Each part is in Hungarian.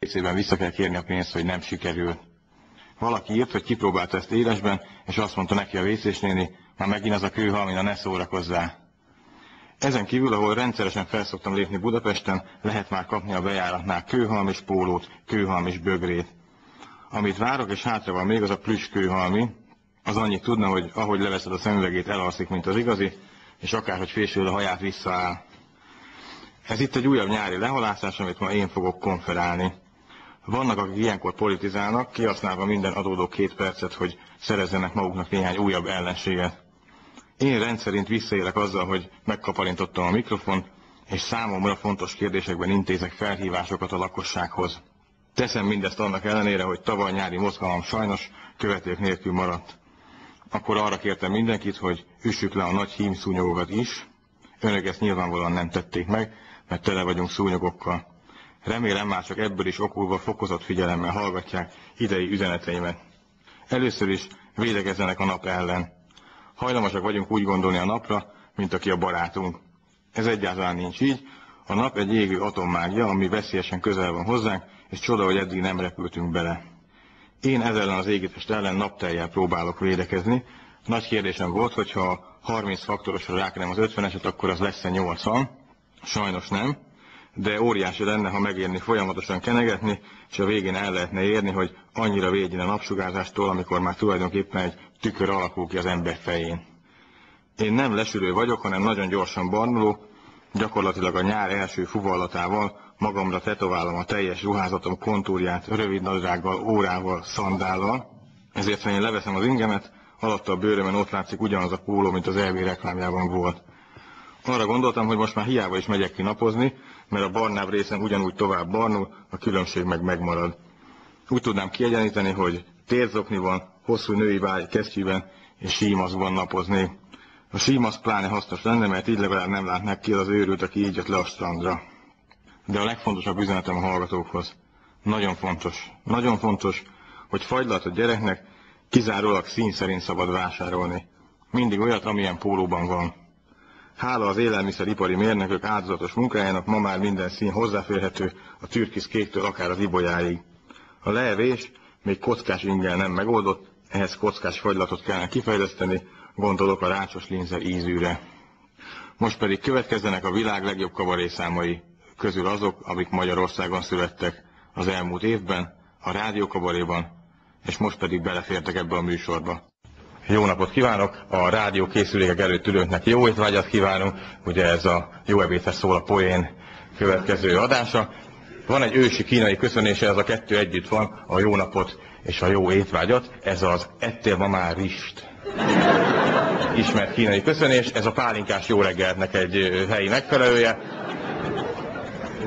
PC-ben vissza kell kérni a pénzt, hogy nem sikerül. Valaki írt, hogy kipróbálta ezt élesben, és azt mondta neki a WC-s néni, már megint az a kőhalmina, ne szórakozzál. Ezen kívül, ahol rendszeresen felszoktam lépni Budapesten, lehet már kapni a bejáratnál kőhalmis pólót, kőhalmis bögrét. Amit várok, és hátra van még, az a plüss kőhalmi. Az annyit tudna, hogy ahogy leveszed a szemüvegét, elalszik, mint az igazi, és akárhogy fésül a haját, visszaáll. Ez itt egy újabb nyári lehalászás, amit ma én fogok konferálni. Vannak, akik ilyenkor politizálnak, kihasználva minden adódó 2 percet, hogy szerezzenek maguknak néhány újabb ellenséget. Én rendszerint visszaélek azzal, hogy megkaparintottam a mikrofont, és számomra fontos kérdésekben intézek felhívásokat a lakossághoz. Teszem mindezt annak ellenére, hogy tavaly nyári mozgalom sajnos követők nélkül maradt. Akkor arra kértem mindenkit, hogy üssük le a nagy hímszúnyogokat is. Önök ezt nyilvánvalóan nem tették meg, mert tele vagyunk szúnyogokkal. Remélem már csak ebből is okulva fokozott figyelemmel hallgatják idei üzeneteimet. Először is védekezzenek a nap ellen. Hajlamosak vagyunk úgy gondolni a napra, mint aki a barátunk. Ez egyáltalán nincs így. A nap egy égő atommágia, ami veszélyesen közel van hozzánk, és csoda, hogy eddig nem repültünk bele. Én ez ellen az égitest ellen napteljel próbálok védekezni. Nagy kérdésem volt, hogyha 30 faktorosra rákenem az 50-eset, akkor az lesz-e 80. Sajnos nem, de óriási lenne, ha megérni folyamatosan kenegetni, és a végén el lehetne érni, hogy annyira védjen a napsugárzástól, amikor már tulajdonképpen egy tükör alakul ki az ember fején. Én nem lesülő vagyok, hanem nagyon gyorsan barnuló, gyakorlatilag a nyár első fuvallatával magamra tetoválom a teljes ruházatom kontúrját, rövid nadrággal, órával, szandállal. Ezért, ha én leveszem az ingemet, alatta a bőrömen ott látszik ugyanaz a póló, mint az LV reklámjában volt. Arra gondoltam, hogy most már hiába is megyek ki napozni, mert a barnább részen ugyanúgy tovább barnul, a különbség meg megmarad. Úgy tudnám kiegyenlíteni, hogy térzokniban, hosszú női váj kesztyűben és símaszkban napozni. A símaszk pláne hasznos lenne, mert így legalább nem látnák ki az őrült, aki így jött le a strandra. De a legfontosabb üzenetem a hallgatókhoz. Nagyon fontos, hogy fagylatot gyereknek kizárólag szín szerint szabad vásárolni. Mindig olyat, amilyen pólóban van. Hála az élelmiszeripari mérnökök áldozatos munkájának ma már minden szín hozzáférhető, a türkisz kéktől akár az ibolyáig. A leevés még kockás inggel nem megoldott, ehhez kockás fagylatot kellene kifejleszteni, gondolok a rácsos linzer ízűre. Most pedig következzenek a világ legjobb kabarészámai közül azok, amik Magyarországon születtek az elmúlt évben, a rádiókabaréban, és most pedig belefértek ebbe a műsorba. Jó napot kívánok! A rádió készülékek előtt ülőknek jó étvágyat kívánunk, ugye ez a Jó ebédhez szól a poén következő adása. Van egy ősi kínai köszönése, ez a kettő együtt van, a jó napot és a jó étvágyat, ez az ettél ma már rist. Ismert kínai köszönés, ez a pálinkás jó reggeltnek egy helyi megfelelője.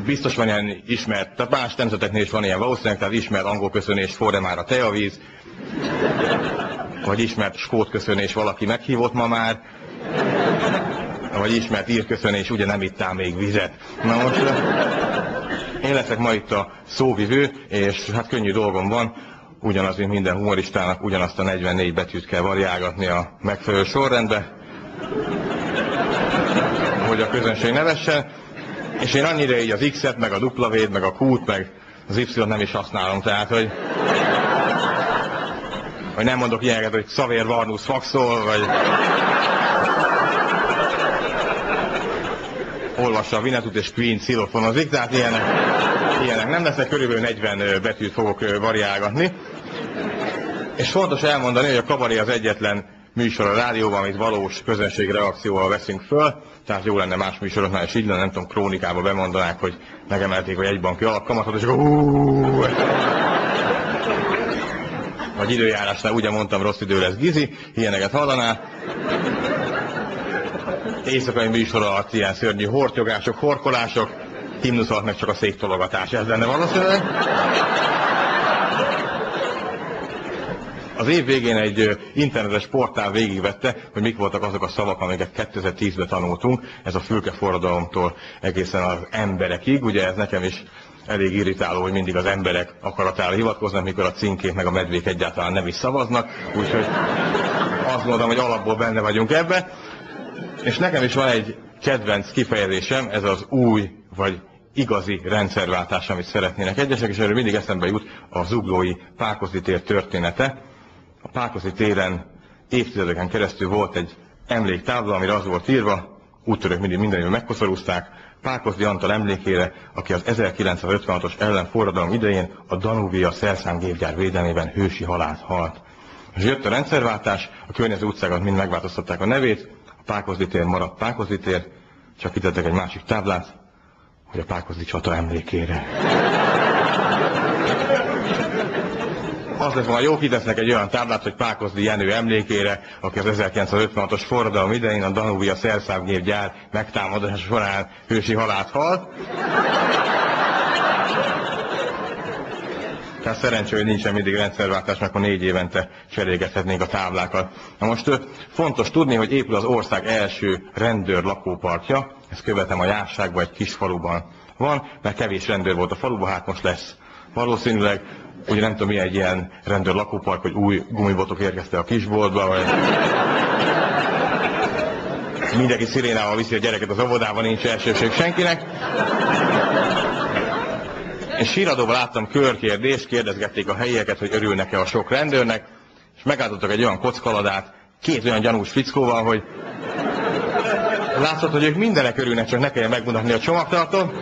Biztos van ilyen ismert, tehát más nemzeteknél is van ilyen valószínűleg, tehát ismert angol köszönés, forre már a teavíz, vagy ismert skót köszönés, valaki meghívott ma már, vagy ismert ír köszönés, ugye nem ittál még vizet. Na most én leszek ma itt a szóvivő, és hát könnyű dolgom van, ugyanaz, mint minden humoristának, ugyanazt a 44 betűt kell variálgatni a megfelelő sorrendbe, hogy a közönség nevessen, és én annyira így az X-et, meg a W-t, meg a Q-t, meg az Y-t nem is használom, tehát, hogy nem mondok ilyeneket, hogy Xavér Varnus faxol, vagy olvassa a Winnetut és Queen szilofonozik, tehát ilyenek nem lesznek, körülbelül 40 betűt fogok variálgatni. És fontos elmondani, hogy a kabaré az egyetlen műsor a rádióban, amit valós közönségreakcióval veszünk föl, tehát jó lenne más műsoroknál is így lenne, nem tudom, krónikába bemondanák, hogy megemelték, hogy egy banki alapkamatot, és akkor vagy időjárásnál ugye mondtam, rossz idő lesz Gizi, ilyeneket hallanál. Éjszakai műsor alatt ilyen szörnyű hortyogások, horkolások, himnusz alatt meg csak a széktologatás, ez lenne valószínűleg. Az év végén egy internetes portál végigvette, hogy mik voltak azok a szavak, amiket 2010-ben tanultunk, ez a fülkeforradalomtól egészen az emberekig, ugye ez nekem is elég irritáló, hogy mindig az emberek akaratára hivatkoznak, mikor a cinkét meg a medvék egyáltalán nem is szavaznak, úgyhogy azt mondom, hogy alapból benne vagyunk ebbe. És nekem is van egy kedvenc kifejezésem, ez az új vagy igazi rendszerváltás, amit szeretnének egyesek, és erről mindig eszembe jut a zuglói Pákozdi tér története. A Pákozdi téren évtizedeken keresztül volt egy emléktábla, amire az volt írva, úttörők mindig mindenről megkoszorúzták, Pákozdi Antal emlékére, aki az 1956-os ellenforradalom idején a Danubia szerszámgépgyár védelmében hősi halált halt. És jött a rendszerváltás, a környező utcákat mind megváltoztatták a nevét, a Pákozdi tér maradt Pákozdi tér, csak kitettek egy másik táblát, hogy a Pákozdi csata emlékére. Az lett volna jó, kitesznek egy olyan táblát, hogy Pákozdi Jenő emlékére, aki az 1956-os forradalom idején a Danubia szerszámgépgyár megtámadása során hősi halált halt. Tehát szerencsé, hogy nincsen mindig rendszerváltás, mert akkor 4 évente cserélgethetnénk a táblákat. Na most fontos tudni, hogy épül az ország első rendőr lakóparkja, ezt követem a Jásságban, egy kis faluban van, mert kevés rendőr volt a faluban, hát most lesz. Valószínűleg, ugye nem tudom, mi egy ilyen rendőr lakópark, hogy új gumibotok érkeztek a kisboltba, vagy mindenki szirénával viszi a gyereket az óvodában, nincs elsőség senkinek. És híradóban láttam körkérdést, kérdezgették a helyieket, hogy örülnek-e a sok rendőrnek, és megálltottak egy olyan kockaladát, 2 olyan gyanús fickóval, hogy látszott, hogy ők mindenek örülnek, csak ne kelljen megmutatni a csomagtartót.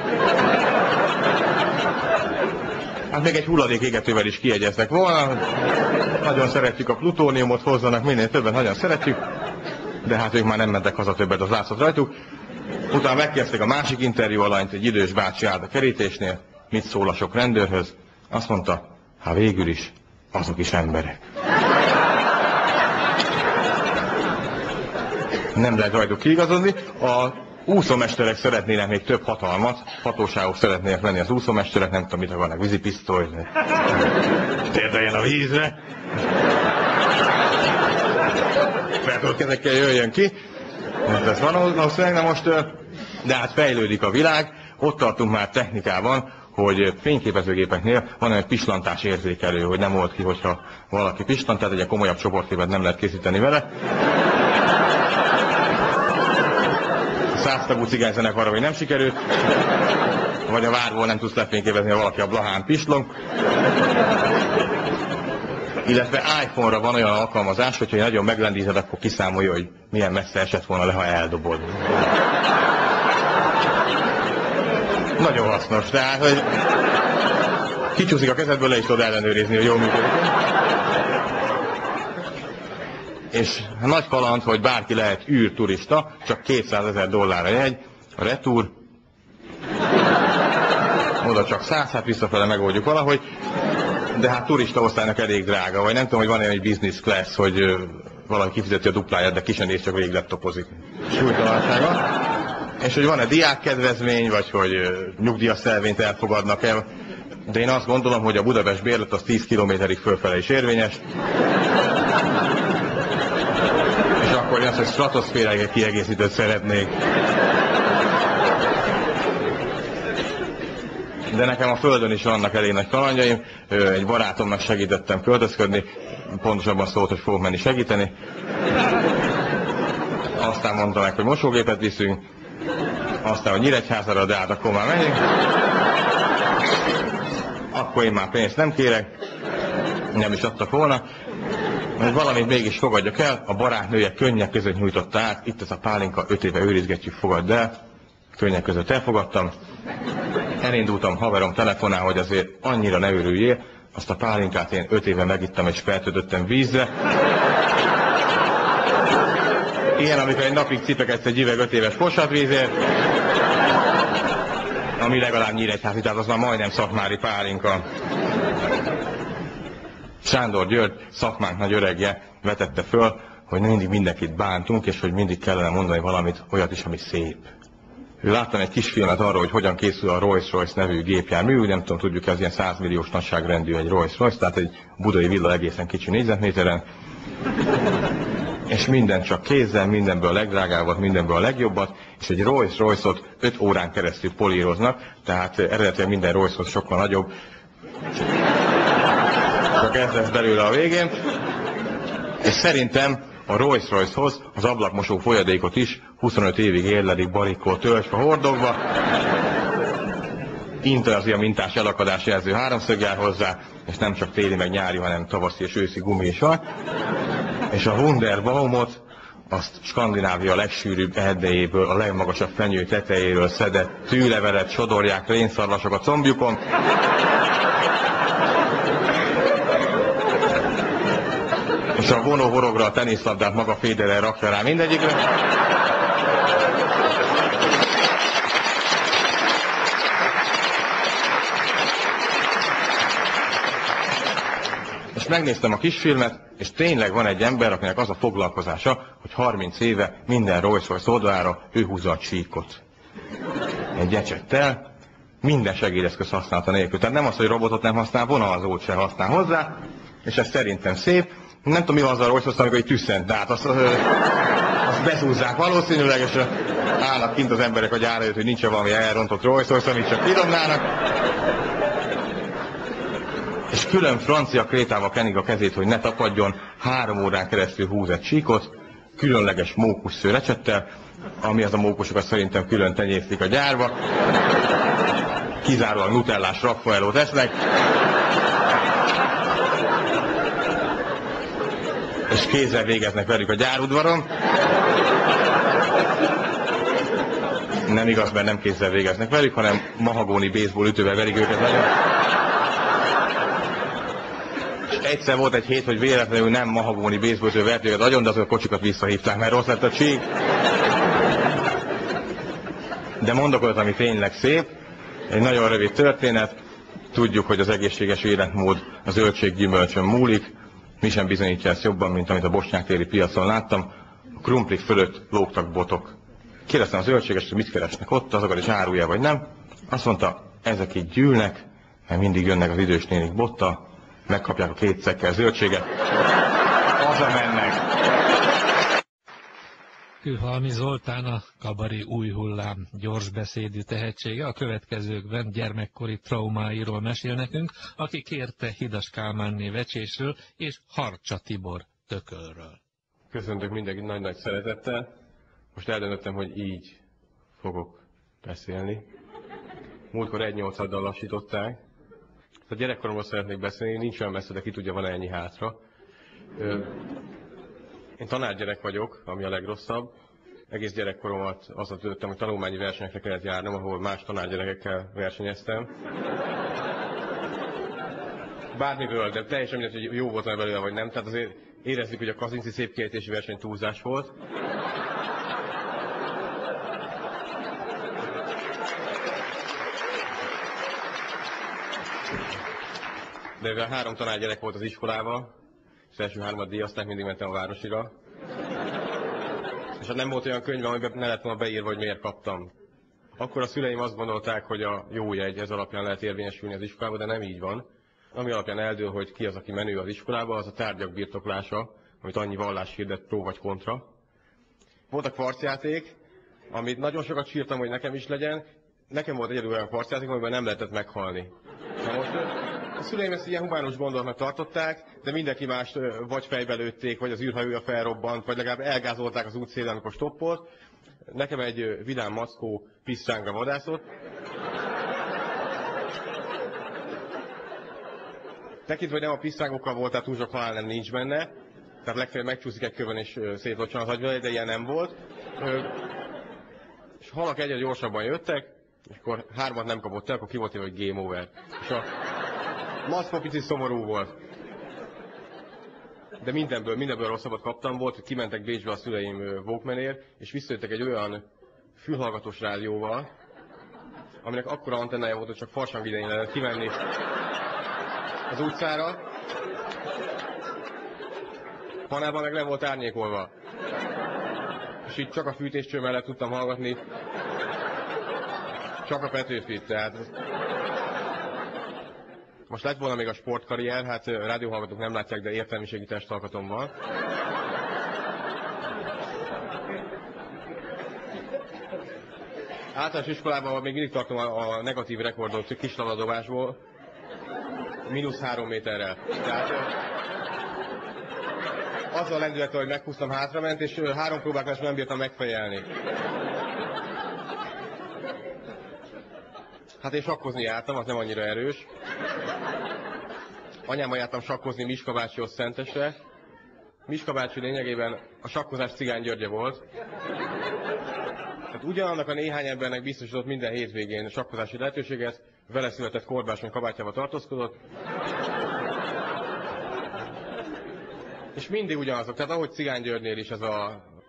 Hát még egy hulladékégetővel is kiegyeztek volna. Nagyon szeretjük a plutóniumot, hozzanak minél többen, nagyon szeretjük. De hát ők már nem mentek haza többet, az látszott rajtuk. Utána megkérdezték a másik interjú alanyt, egy idős bácsi állt a kerítésnél. Mit szól a sok rendőrhöz? Azt mondta, hát végül is, azok is emberek. Nem lehet rajtuk kiigazodni. A úszómesterek szeretnének még több hatalmat, hatóságok szeretnének lenni az úszómesterek, nem tudom, mit akarnak, vízipisztoly, térdeljen a vízre. Feltolt kezekkel jöjjön ki. Ez van valószínűleg, na most, de hát fejlődik a világ, ott tartunk már technikában, hogy fényképezőgépeknél van egy pislantás érzékelő, hogy nem old ki, hogyha valaki pislant, tehát egy komolyabb csoportképet nem lehet készíteni vele. A 100 tagú cigányzenekar, hogy nem sikerült, vagy a várból nem tudsz lefényképezni, ha valaki a blahán pislog. Illetve iPhone-ra van olyan alkalmazás, hogyha nagyon meglendíted, akkor kiszámolja, hogy milyen messze esett volna le, ha eldobod. Nagyon hasznos, tehát, hogy kicsúszik a kezedből, le is tudod ellenőrizni, hogy jól működik. És nagy kaland, hogy bárki lehet űrturista, csak $200 000 a jegy, a retúr, oda csak 100, hát visszafele megoldjuk valahogy, de hát turista osztálynak elég drága, vagy nem tudom, hogy van ilyen egy business class, hogy valaki kifizeti a dupláját, de ki sem néz, csak végig laptopozik. Súlytalansága. És hogy van-e diákkedvezmény, vagy hogy nyugdíjas szelvényt elfogadnak el, de én azt gondolom, hogy a Budapest bérlet az 10 kilométerig fölfele is érvényes. És akkor én azt, hogy stratoszféráig kiegészítőt szeretnék. De nekem a Földön is vannak elég nagy kalandjaim. Egy barátomnak segítettem költözködni, pontosabban szólt, hogy fogok menni segíteni. Aztán mondta meg, hogy mosógépet viszünk, aztán, hogy Nyíregyházára, de hát akkor már megyünk. Akkor én már pénzt nem kérek, nem is adtak volna. Hogy valamit mégis fogadjak el, a barátnője könnyek között nyújtotta át, itt ez a pálinka, 5 éve őrizgetjük, fogadd el. Könnyek között elfogadtam. Elindultam, haverom telefonál, hogy azért annyira ne örüljél, azt a pálinkát én 5 éve megittem és feltöltöttem vízre. Ilyen, amikor egy napig cipekedsz egy üveg 5 éves fosatvízért, ami legalább Nyíregyházi, tehát az már majdnem szakmári pálinka. Sándor György, szakmánk nagy öregje vetette föl, hogy mindig mindenkit bántunk, és hogy mindig kellene mondani valamit, olyat is, ami szép. Láttam egy kis filmet arról, hogy hogyan készül a Rolls-Royce nevű gépjármű, nem tudom, tudjuk, ez ilyen 100 milliós nagyságrendű egy Rolls-Royce, tehát egy budai villa egészen kicsi négyzetméteren. És minden csak kézzel, mindenből a legdrágábbat, mindenből a legjobbat, és egy Rolls-Royce-ot 5 órán keresztül políroznak, tehát eredetileg minden Rolls-Royce sokkal nagyobb. Csak ez lesz belőle a végén. És szerintem a Rolls-Royce-hoz az ablakmosó folyadékot is 25 évig érlelik barikkó tölgyfa hordogva. Interzia mintás elakadás jelző háromszög jár hozzá, és nem csak téli meg nyári, hanem tavaszi és őszi gumi is van. És a Wunderbaumot azt Skandinávia legsűrűbb erdejéből, a legmagasabb fenyő tetejéről szedett tűlevelet sodorják rénszarvasok a combjukon. És a vonóhorogra a teniszlabdát maga Federer rakja rá mindegyikre. És megnéztem a kisfilmet, és tényleg van egy ember, akinek az a foglalkozása, hogy 30 éve minden Rolls-Royce oldalára ő húzza a csíkot. Egy ecsettel, minden segédeszköz használata nélkül. Tehát nem az, hogy robotot nem használ, vonalazót se használ hozzá, és ez szerintem szép. Nem tudom, mi van az a Rolls-Royce, amikor így tüsszent, de hát azt beszúzzák valószínűleg, és állnak kint az emberek a gyár előtt, hogy nincs valami elrontott Rolls-Royce, amit csak kidobnának. És külön francia krétával kenik a kezét, hogy ne tapadjon, 3 órán keresztül húz egy csíkot, különleges mókusszőr ecsettel, ami az a mókusokat szerintem külön tenyésztik a gyárba. Kizárólag nutellás raffaellót esznek. És kézzel végeznek velük a gyárudvaron. Nem igaz, mert nem kézzel végeznek velük, hanem mahagóni baseball ütővel verik őket nagyon. És egyszer volt egy hét, hogy véletlenül nem mahagóni baseball ütővel verték őket agyon, de azok a kocsikat visszahívták, mert rossz lett a csík. De mondok olyat, ami tényleg szép. Egy nagyon rövid történet. Tudjuk, hogy az egészséges életmód a zöldséggyümölcsön múlik. Mi sem bizonyítja ezt jobban, mint amit a bosnyák-téri piacon láttam. A krumplik fölött lógtak botok. Kérdeztem a zöldségest, hogy mit keresnek ott, azokat is árulja vagy nem. Azt mondta, ezek így gyűlnek, mert mindig jönnek az idős nénik bottal, megkapják a 2 szekkel zöldséget, hazamennek. Kőhalmi Zoltán, a Kabari új hullám gyorsbeszédű tehetsége a következőkben gyermekkori traumáiról mesél nekünk, aki kérte Hidas Kálmánné Vecsésről és Harcsa Tibor Tökölről. Köszöntök mindenkit nagy-nagy szeretettel. Most eldöntöttem, hogy így fogok beszélni. Múltkor 1.8-addal lassították. A gyerekkoromról szeretnék beszélni, nincs olyan messze, de ki tudja, van ennyi hátra. Én tanárgyerek vagyok, ami a legrosszabb. Egész gyerekkoromat azzal töltöttem, hogy tanulmányi versenyekre kellett járnom, ahol más tanárgyerekekkel versenyeztem. Bármiből, de teljesen mindegy, hogy jó voltam belőle, vagy nem. Tehát azért érezzük, hogy a Kazinci szépkiejtési verseny túlzás volt. De mivel 3 tanárgyerek volt az iskolában, és az első 3-at díjazták, mindig mentem a Városira. És hát nem volt olyan könyv, amiben ne lett volna beírva, hogy miért kaptam. Akkor a szüleim azt gondolták, hogy a jó jegy, ez alapján lehet érvényesülni az iskolába, de nem így van. Ami alapján eldől, hogy ki az, aki menő az iskolába, az a tárgyak birtoklása, amit annyi vallás hirdet pro vagy kontra. Volt a kvarcjáték, amit nagyon sokat sírtam, hogy nekem is legyen. Nekem volt egyedül olyan kvarcjáték, amiben nem lehetett meghalni. Na most, a szüleim ezt ilyen humánus gondolatnak tartották, de mindenki mást vagy fejbe lőtték, vagy az űrhajója felrobbant, vagy legalább elgázolták az útszélen, amikor stoppolt. Nekem egy vidám mackó pisztrángra vadászott. Tekintve, hogy nem a pisztrángokkal volt, tehát túl sok halál nem nincs benne. Tehát legfeljebb megcsúszik egy kövön és szétlocsan az agyvele, de ilyen nem volt. És halak egyre gyorsabban jöttek, és akkor 3-at nem kapott el, akkor ki volt éve, hogy game over. És a mackó pici szomorú volt. De mindenből rosszabbat kaptam. Volt, hogy kimentek Bécsbe a szüleim Walkmanért, és visszajöttek egy olyan fülhallgatós rádióval, aminek akkora antennája volt, hogy csak farsang idején lehetett kimenni az utcára. Panelban meg le volt árnyékolva. És így csak a fűtéscső mellett tudtam hallgatni. Csak a Petőfit, tehát... Most lett volna még a sportkarrier, hát rádióhallgatók nem látják, de értelmiségi testalkatom van. Általános iskolában még mindig tartom a negatív rekordot kislavadobásból. -3 méterrel. Tehát azzal lendülettel, hogy meghúztam, hátrament, és 3 próbálkozásban nem bírtam megfejelni. Hát én sakkozni jártam, az nem annyira erős. Anyámmal jártam sakkozni Miska bácsihoz Szentesre. Miska bácsi lényegében a sakkozás Cigány Györgye volt. Tehát ugyanannak a néhány embernek biztosított minden hétvégén sakkozási lehetőséget, vele született korbácsony kabátjába tartózkodott. És mindig ugyanazok, tehát ahogy Cigány Györgynél is ez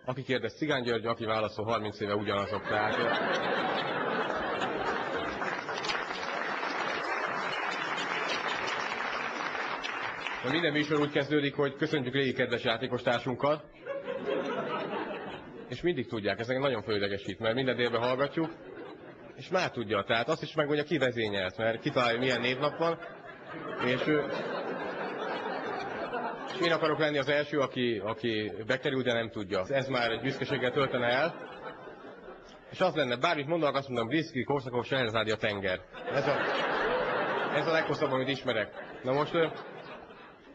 aki kérdez Cigány György, aki válaszol 30 éve ugyanazok. Tehát, minden műsor úgy kezdődik, hogy köszönjük régi kedves játékostársunkat. És mindig tudják, ez nagyon fölidegesít, mert minden délben hallgatjuk, és már tudja, tehát azt is megmondja, ki vezényelt, mert kitalálja, milyen névnap van, és én akarok lenni az első, aki bekerül, de nem tudja. Ez már egy büszkeséggel töltene el. És az lenne, bármit mondanak, azt mondom, Briszki, Korszakov, Sehrezádi a tenger. Ez a leghosszabb, amit ismerek. Na most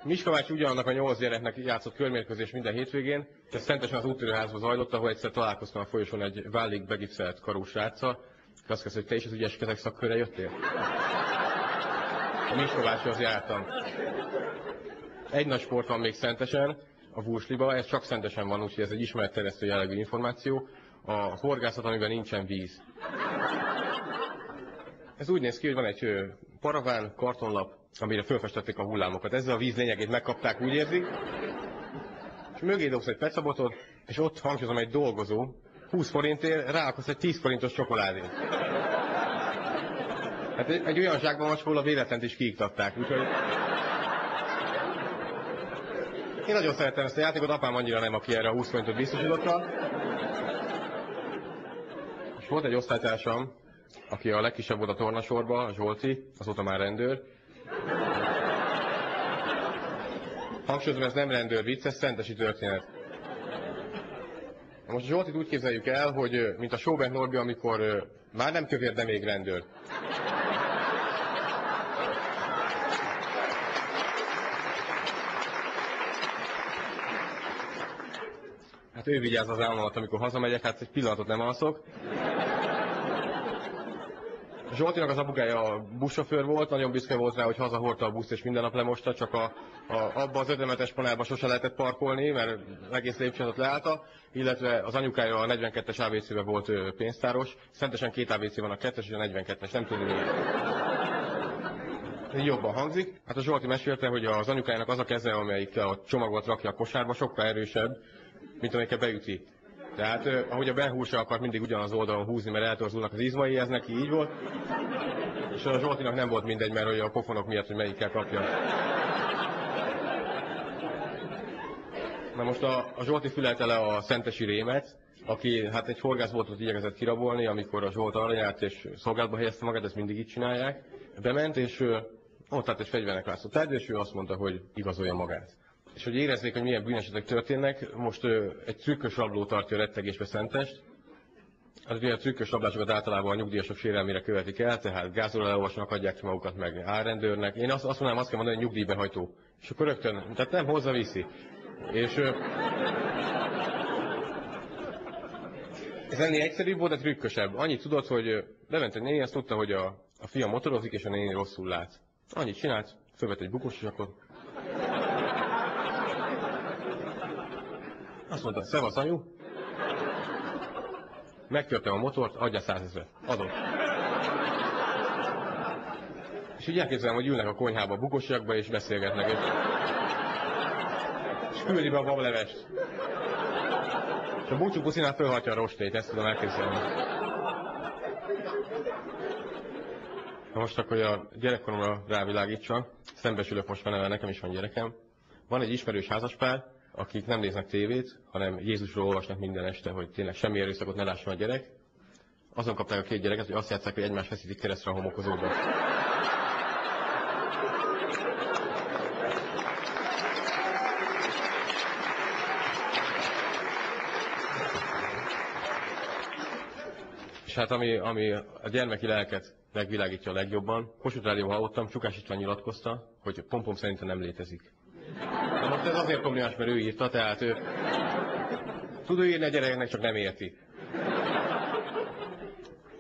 Miska bácsi ugyanannak a 8 gyereknek játszott körmérkőzés minden hétvégén, és ez Szentesen az úttörőházban zajlott, ahol egyszer találkoztam a folyosón egy vállig begipszelt karú sráccal, és azt kezdte, hogy te is az ügyes kezek szakkörre jöttél? A Miska bácsihoz jártam. Egy nagy sport van még Szentesen, a Vursliba, ez csak Szentesen van, úgyhogy ez egy ismeretterjesztő jellegű információ. A horgászat, amiben nincsen víz. Ez úgy néz ki, hogy van egy paraván, kartonlap, amire felfestették a hullámokat. Ezzel a víz lényegét megkapták, úgy érzik. És mögé dobsz egy pecsabotot, és ott hangsúlyozom egy dolgozó, 20 forintért ráakarsz egy 10 forintos csokoládét. Hát egy olyan zsákban macskól a véletlent is kiiktatták, úgyhogy... Én nagyon szerettem ezt a játékot, apám annyira nem, aki erre a 20 forintot biztosította. És volt egy osztálytársam, aki a legkisebb volt a tornasorba, a Zsolti, azóta már rendőr. Hangsúlyozom, ez nem rendőr vicc, ez szentesi történet. Most a Zsoltit úgy képzeljük el, hogy mint a Sóbert Norbi, amikor már nem kövér, de még rendőr. Hát ő vigyáz az álmomat, amikor hazamegyek, hát egy pillanatot nem alszok. Zsoltinak az apukája buszsofőr volt, nagyon büszke volt rá, hogy hazahordta a buszt és minden nap lemosta, csak abba az 50-es panelba sose lehetett parkolni, mert egész lépcsőt leállta, illetve az anyukája a 42-es ABC-ben volt pénztáros, Szentesen 2 ABC van, a 2-es és a 42-es, nem tudni miért. Ez jobban hangzik. Hát a Zsolti mesélte, hogy az anyukájának az a keze, amelyikkel a csomagot rakja a kosárba, sokkal erősebb, mint amelyikkel beüti. Tehát ahogy a benhúsa akart mindig ugyanaz oldalon húzni, mert eltorzulnak az izmai, ez neki így volt. És a Zsoltinak nem volt mindegy, mert hogy a pofonok miatt, hogy melyikkel kapja. Na most a Zsolti fülelte le a szentesi Rémet, aki hát egy horgászboltot igyekezett kirabolni, amikor a Zsolt arra járt és szolgálatba helyezte magát, ezt mindig így csinálják. Bement, és ott állt egy fegyvernek látszott tárgy, és ő azt mondta, hogy igazolja magát. És hogy érezzék, hogy milyen bűnesetek történnek, most egy trükkös rabló tartja rettegésbe Szentest. Az ugye a trükkös rablásokat általában a nyugdíjasok sérelmére követik el, tehát gázoló elolvasnak, adják ki magukat meg árrendőrnek. Én azt mondanám, azt kell mondani, hogy nyugdíjbehajtó. És akkor rögtön, tehát nem hozza-viszi. És ez ennél egyszerűbb volt, de trükkösebb. Annyit tudott, hogy bement egy néni, azt tudta, hogy a fia motorozik, és a néni rosszul lát. Annyit csinált, fölvett egy bukósisakot. Azt mondta, szevasz anyu. Megtörtem a motort, adja 100 000. Adott. És így elképzelem, hogy ülnek a konyhába a bukósisakba, és beszélgetnek. És küldi be a bablevest. És a búcsú puszinál fölhatja a rostét, ezt tudom elképzelni. Na most akkor a gyerekkoromra rávilágítsa, szembesülök most vele, nekem is van gyerekem. Van egy ismerős házaspár, akik nem néznek tévét, hanem Jézusról olvasnak minden este, hogy tényleg semmi erőszakot ne lásson a gyerek. Azon kapták a 2 gyereket, hogy azt játsszák, hogy egymást feszítik keresztre a homokozóba. És hát ami a gyermeki lelket megvilágítja a legjobban, Kossuth Rádióban hallottam, Csukás István nyilatkozta, hogy pompom szerintem nem létezik. De most ez azért problémás, mert ő írta, tehát ő tud írni a gyerekeknek, csak nem érti.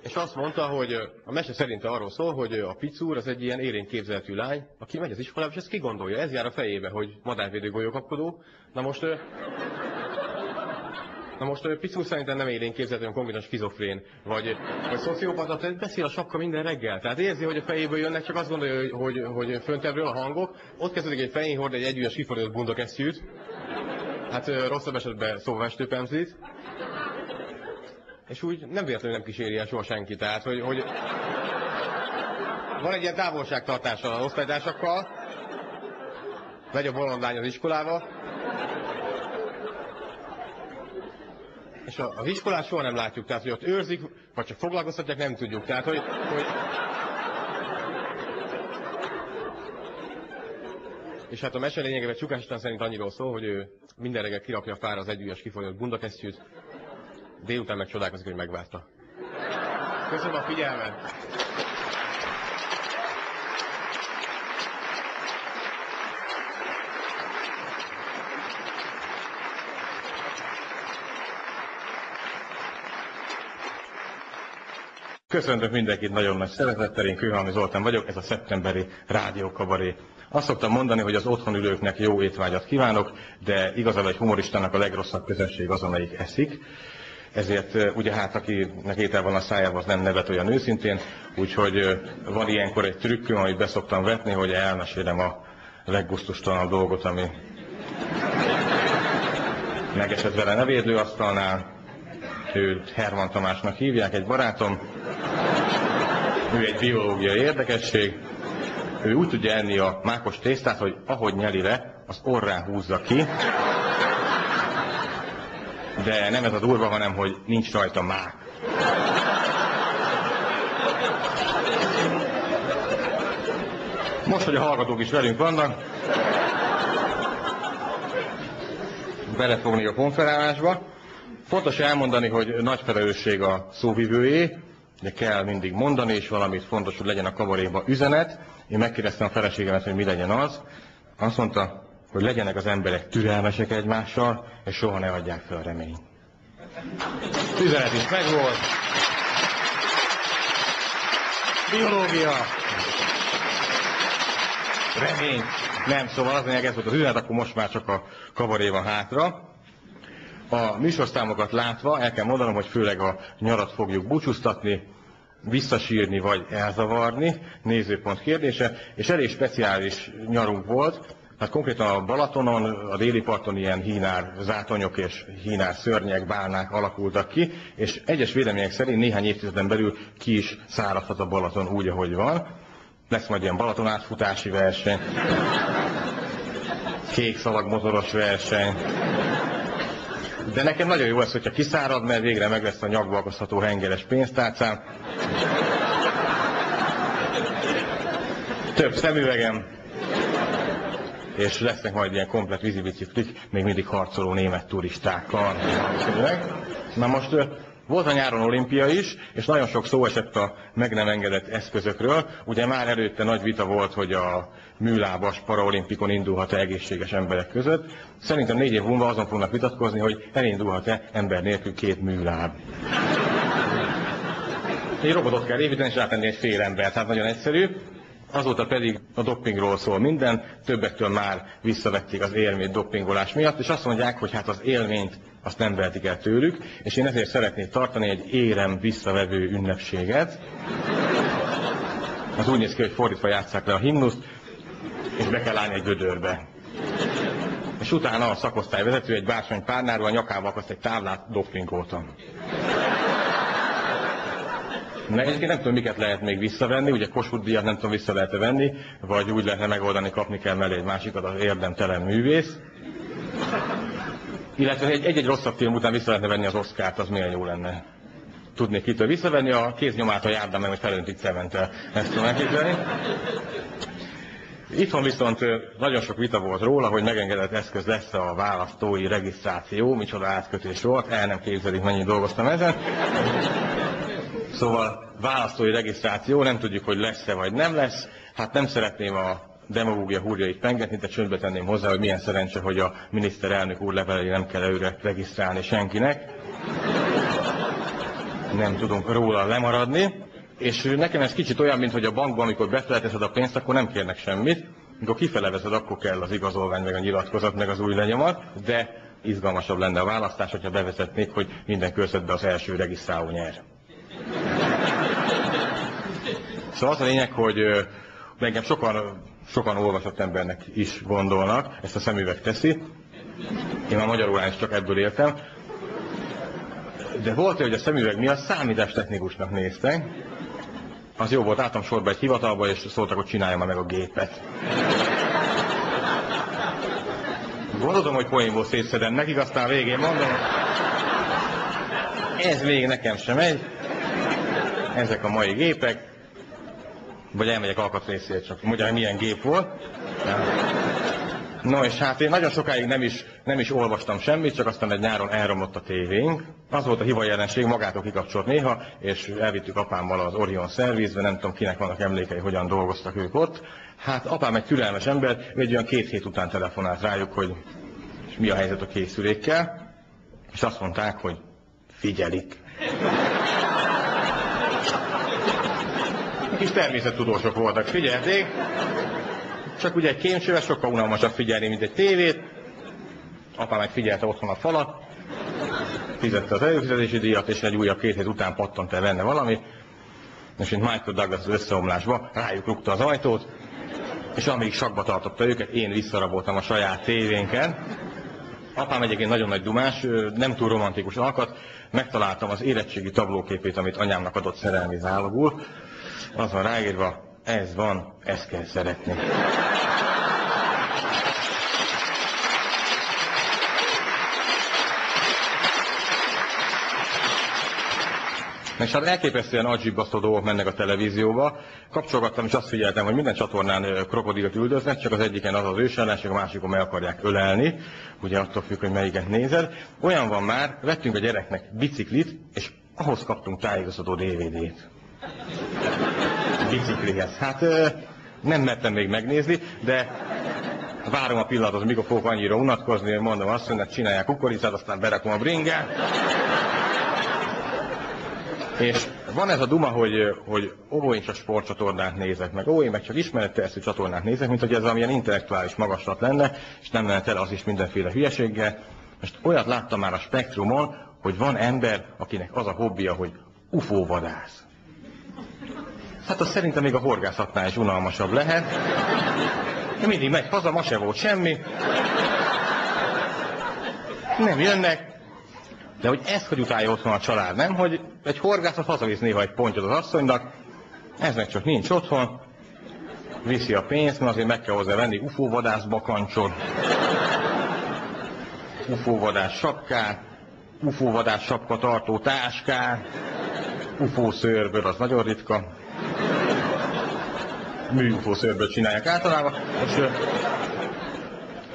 És és azt mondta, hogy a mese szerint arról szól, hogy a Picúr az egy ilyen élénk képzeletű lány, aki megy az iskolába, és ezt kigondolja, ez jár a fejébe, hogy madárvédő golyókapkodó. Na most Picúr szerintem nem élénk képzeletű, hanem konkrétan skizofrén, vagy szociopata, tehát beszél a sapka minden reggel. Tehát érzi, hogy a fejéből jönnek, csak azt gondolja, hogy föntebbről a hangok. Ott kezdődik egy fején hord egy együttes kifordított bundakesztyűt. Hát rosszabb esetben szóvestőpemzlit. És úgy nem véletlenül nem kíséri el soha senki. Tehát, hogy van egy ilyen távolságtartása az osztálytársakkal, megy a bolondlány az iskolába, és az iskolát soha nem látjuk, tehát, hogy ott őrzik, vagy csak foglalkoztatják, nem tudjuk. Tehát, hogy... És hát a mese lényegében Csukás István szerint annyiról szól, hogy ő minden reggel kirakja a fára az együgyes kifordított bundakesztyűt, délután meg csodálkozik, hogy megvárta. Köszönöm a figyelmet! Köszöntök mindenkit nagyon nagy szeretettel, én Kőhalmi Zoltán vagyok, ez a szeptemberi rádiókabaré. Azt szoktam mondani, hogy az otthon ülőknek jó étvágyat kívánok, de igazából egy humoristának a legrosszabb közönség az, amelyik eszik. Ezért ugye hát akinek étel van a szájában, az nem nevet olyan őszintén, úgyhogy van ilyenkor egy trükköm, amit beszoktam vetni, hogy elmesélem a leggusztustalanabb dolgot, ami megesett vele nevédőasztalnál. Őt Herman Tamásnak hívják, egy barátom. Ő egy biológiai érdekesség. Ő úgy tudja enni a mákos tésztát, hogy ahogy nyeli le, az orrán húzza ki. De nem ez a durva, hanem hogy nincs rajta mák. Most, hogy a hallgatók is velünk vannak, belefogni a konferálásba. Fontos elmondani, hogy nagy felelősség a szóvivőjé, de kell mindig mondani, és valamit fontos, hogy legyen a kabaréba üzenet. Én megkérdeztem a feleségemet, hogy mi legyen az. Azt mondta, hogy legyenek az emberek türelmesek egymással, és soha ne adják fel a reményt. Üzenet is megvolt. Biológia. Remény. Nem, szóval az lényeg, ez volt az üzenet, akkor most már csak a kabaré van hátra. A műsorszámokat látva el kell mondanom, hogy főleg a nyarat fogjuk búcsúztatni, visszasírni vagy elzavarni, nézőpont kérdése, és elég speciális nyarunk volt. Hát konkrétan a Balatonon, a déli parton ilyen hínár zátonyok és hínár szörnyek, bálnák alakultak ki, és egyes vélemények szerint néhány évtizeden belül ki is száradhat a Balaton úgy, ahogy van. Lesz majd ilyen Balaton átfutási verseny, kék szalag motoros verseny. De nekem nagyon jó lesz, hogyha kiszárad, mert végre meg lesz a nyakba akasztható hengeres pénztárcám. Több szemüvegem. És lesznek majd ilyen komplett vízibiciklik, még mindig harcoló német turistákkal. Na most volt a nyáron olimpia is, és nagyon sok szó esett a meg nem engedett eszközökről. Ugye már előtte nagy vita volt, hogy a műlábas paraolimpikon indulhat-e egészséges emberek között. Szerintem 4 év múlva azon fognak vitatkozni, hogy elindulhat-e ember nélkül 2 műláb. Egy robotot kell építeni, és rátenni egy fél embert, tehát nagyon egyszerű. Azóta pedig a dopingról szól minden, többektől már visszavették az élményt dopingolás miatt, és azt mondják, hogy hát az élményt azt nem vehetik el tőlük, és én ezért szeretnék tartani egy érem visszavevő ünnepséget. Az úgy néz ki, hogy fordítva játsszák le a himnuszt, és be kell állni egy gödörbe. És utána a szakosztályvezető egy bársonypárnáról a nyakába akaszt egy táblát dopingoltan. De egyébként nem tudom, miket lehet még visszavenni, ugye Kossuth díjat nem tudom, vissza lehet-e venni, vagy úgy lehetne megoldani, kapni kell mellé egy másikat, az érdemtelen művész. Illetve egy-egy rosszabb film után vissza lehetne venni az Oscart, az milyen jó lenne. Tudnék kitől visszavenni, a kéznyomát a járdán meg, hogy felöntik cementtel. Ezt tudom elképzelni. Itthon viszont nagyon sok vita volt róla, hogy megengedett eszköz lesz a választói regisztráció, micsoda átkötés volt, el nem képzelik, mennyit dolgoztam ezen. Szóval választói regisztráció, nem tudjuk, hogy lesz-e vagy nem lesz. Hát nem szeretném a demagógia húrjait pengetni, de csöndbe tenném hozzá, hogy milyen szerencse, hogy a miniszterelnök úr levelei nem kell előre regisztrálni senkinek. nem tudunk róla lemaradni. És nekem ez kicsit olyan, mint hogy a bankban, amikor befelejteszed a pénzt, akkor nem kérnek semmit. Amikor kifele veszed, akkor kell az igazolvány, meg a nyilatkozat, meg az új lenyomat, de izgalmasabb lenne a választás, hogyha bevezetnék, hogy minden körzetben az első regisztráló nyer. Szóval az a lényeg, hogy engem sokan olvasott embernek is gondolnak, ezt a szemüveg teszi. Én a magyar órán is csak ebből éltem. De volt, hogy a szemüveg miatt számítástechnikusnak néztek. Az jó volt, álltam sorba egy hivatalba, és szóltak, hogy csináljam meg a gépet. Gondolom, hogy poénból szétszedem nekik, aztán végén mondom, ez még nekem sem megy. Ezek a mai gépek. Vagy elmegyek alkatrészért, csak mondja, hogy milyen gép volt. No, és hát én nagyon sokáig nem is olvastam semmit, csak aztán egy nyáron elromlott a tévénk. Az volt a hiba jelenség, magától kikapcsolt néha, és elvittük apámmal az Orion Service-be, nem tudom kinek vannak emlékei, hogyan dolgoztak ők ott. Hát apám egy türelmes ember, egy olyan 2 hét után telefonált rájuk, hogy mi a helyzet a készülékkel, és azt mondták, hogy figyelik. Kis természettudósok voltak, figyelték. Csak ugye egy kémcsővel sokkal unalmasabb figyelni, mint egy tévét. Apám meg figyelte otthon a falat, fizette az előfizetési díjat, és egy újabb 2 hét után pattant el benne valami. És mint Michael Douglas az összeomlásba, rájuk rúgta az ajtót, és amíg sakba tartotta őket, én visszaraboltam a saját tévénken. Apám egyébként nagyon nagy dumás, nem túl romantikus alkat. Megtaláltam az érettségi tablóképét, amit anyámnak adott szerelmi zálogul. Az van ráírva, ez van, ezt kell szeretni. És hát elképesztően agyzsibbasztó dolgok mennek a televízióba. Kapcsolgattam, és azt figyeltem, hogy minden csatornán krokodilt üldöznek, csak az egyiken az az ősellenség, a másikon meg akarják ölelni. Ugye attól függ, hogy melyiket nézed. Olyan van már, vettünk a gyereknek biciklit, és ahhoz kaptunk tájékoztató DVD-t. Biciklihez. Hát nem mertem még megnézni, de várom a pillanatot, mikor fogok annyira unatkozni, hogy mondom azt, hogy csinálják kukoricát, aztán berakom a bringát. És van ez a duma, hogy én csak sportcsatornát nézek meg, én meg csak ismeretterjesztő csatornát nézek, mint hogy ez valamilyen intellektuális magaslat lenne, és nem lenne tele az is mindenféle hülyeséggel. Most olyat láttam már a Spektrumon, hogy van ember, akinek az a hobbija, hogy UFO-vadász. Hát az szerintem még a horgászatnál is unalmasabb lehet. Mindig megy haza, ma se volt semmi. Nem jönnek. De hogy ezt hogy utálja otthon a család, nem? Hogy egy horgászat hazavisz néha egy pontyot az asszonynak, ez meg csak nincs otthon, viszi a pénzt, mert azért meg kell hozzá venni UFO-vadász bakancsot, UFO-vadász sapkát, UFO-vadász sapka tartó táskát, UFO-szőrből, az nagyon ritka. Mű-UFO szőrből csinálják általában, és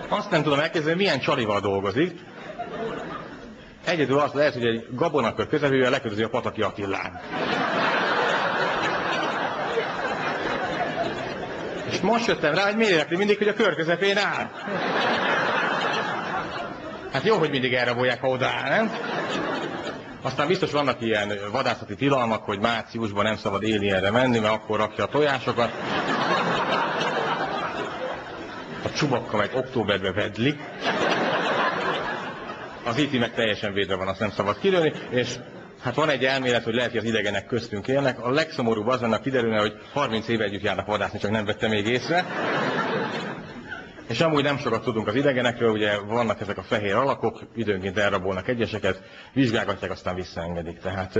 azt nem tudom elképzelni, milyen csalival dolgozik. Egyedül az lehet, hogy egy gabonakör közelővel lekötözi a Pataki Attillán. És most jöttem rá, hogy miért érekli mindig, hogy a kör közepén áll. Hát jó, hogy mindig elrabolják, ha odaáll, nem? Aztán biztos vannak ilyen vadászati tilalmak, hogy márciusban nem szabad Alienre menni, mert akkor rakja a tojásokat. A Csubakka meg októberben vedlik. Az IT meg teljesen védve van, azt nem szabad kilőni, és hát van egy elmélet, hogy lehet, hogy az idegenek köztünk élnek. A legszomorúbb az lenne, kiderülne, hogy 30 éve együtt járnak vadászni, csak nem vette még észre. És amúgy nem sokat tudunk az idegenekről, ugye vannak ezek a fehér alakok, időnként elrabolnak egyeseket, vizsgálgatják, aztán visszaengedik. Tehát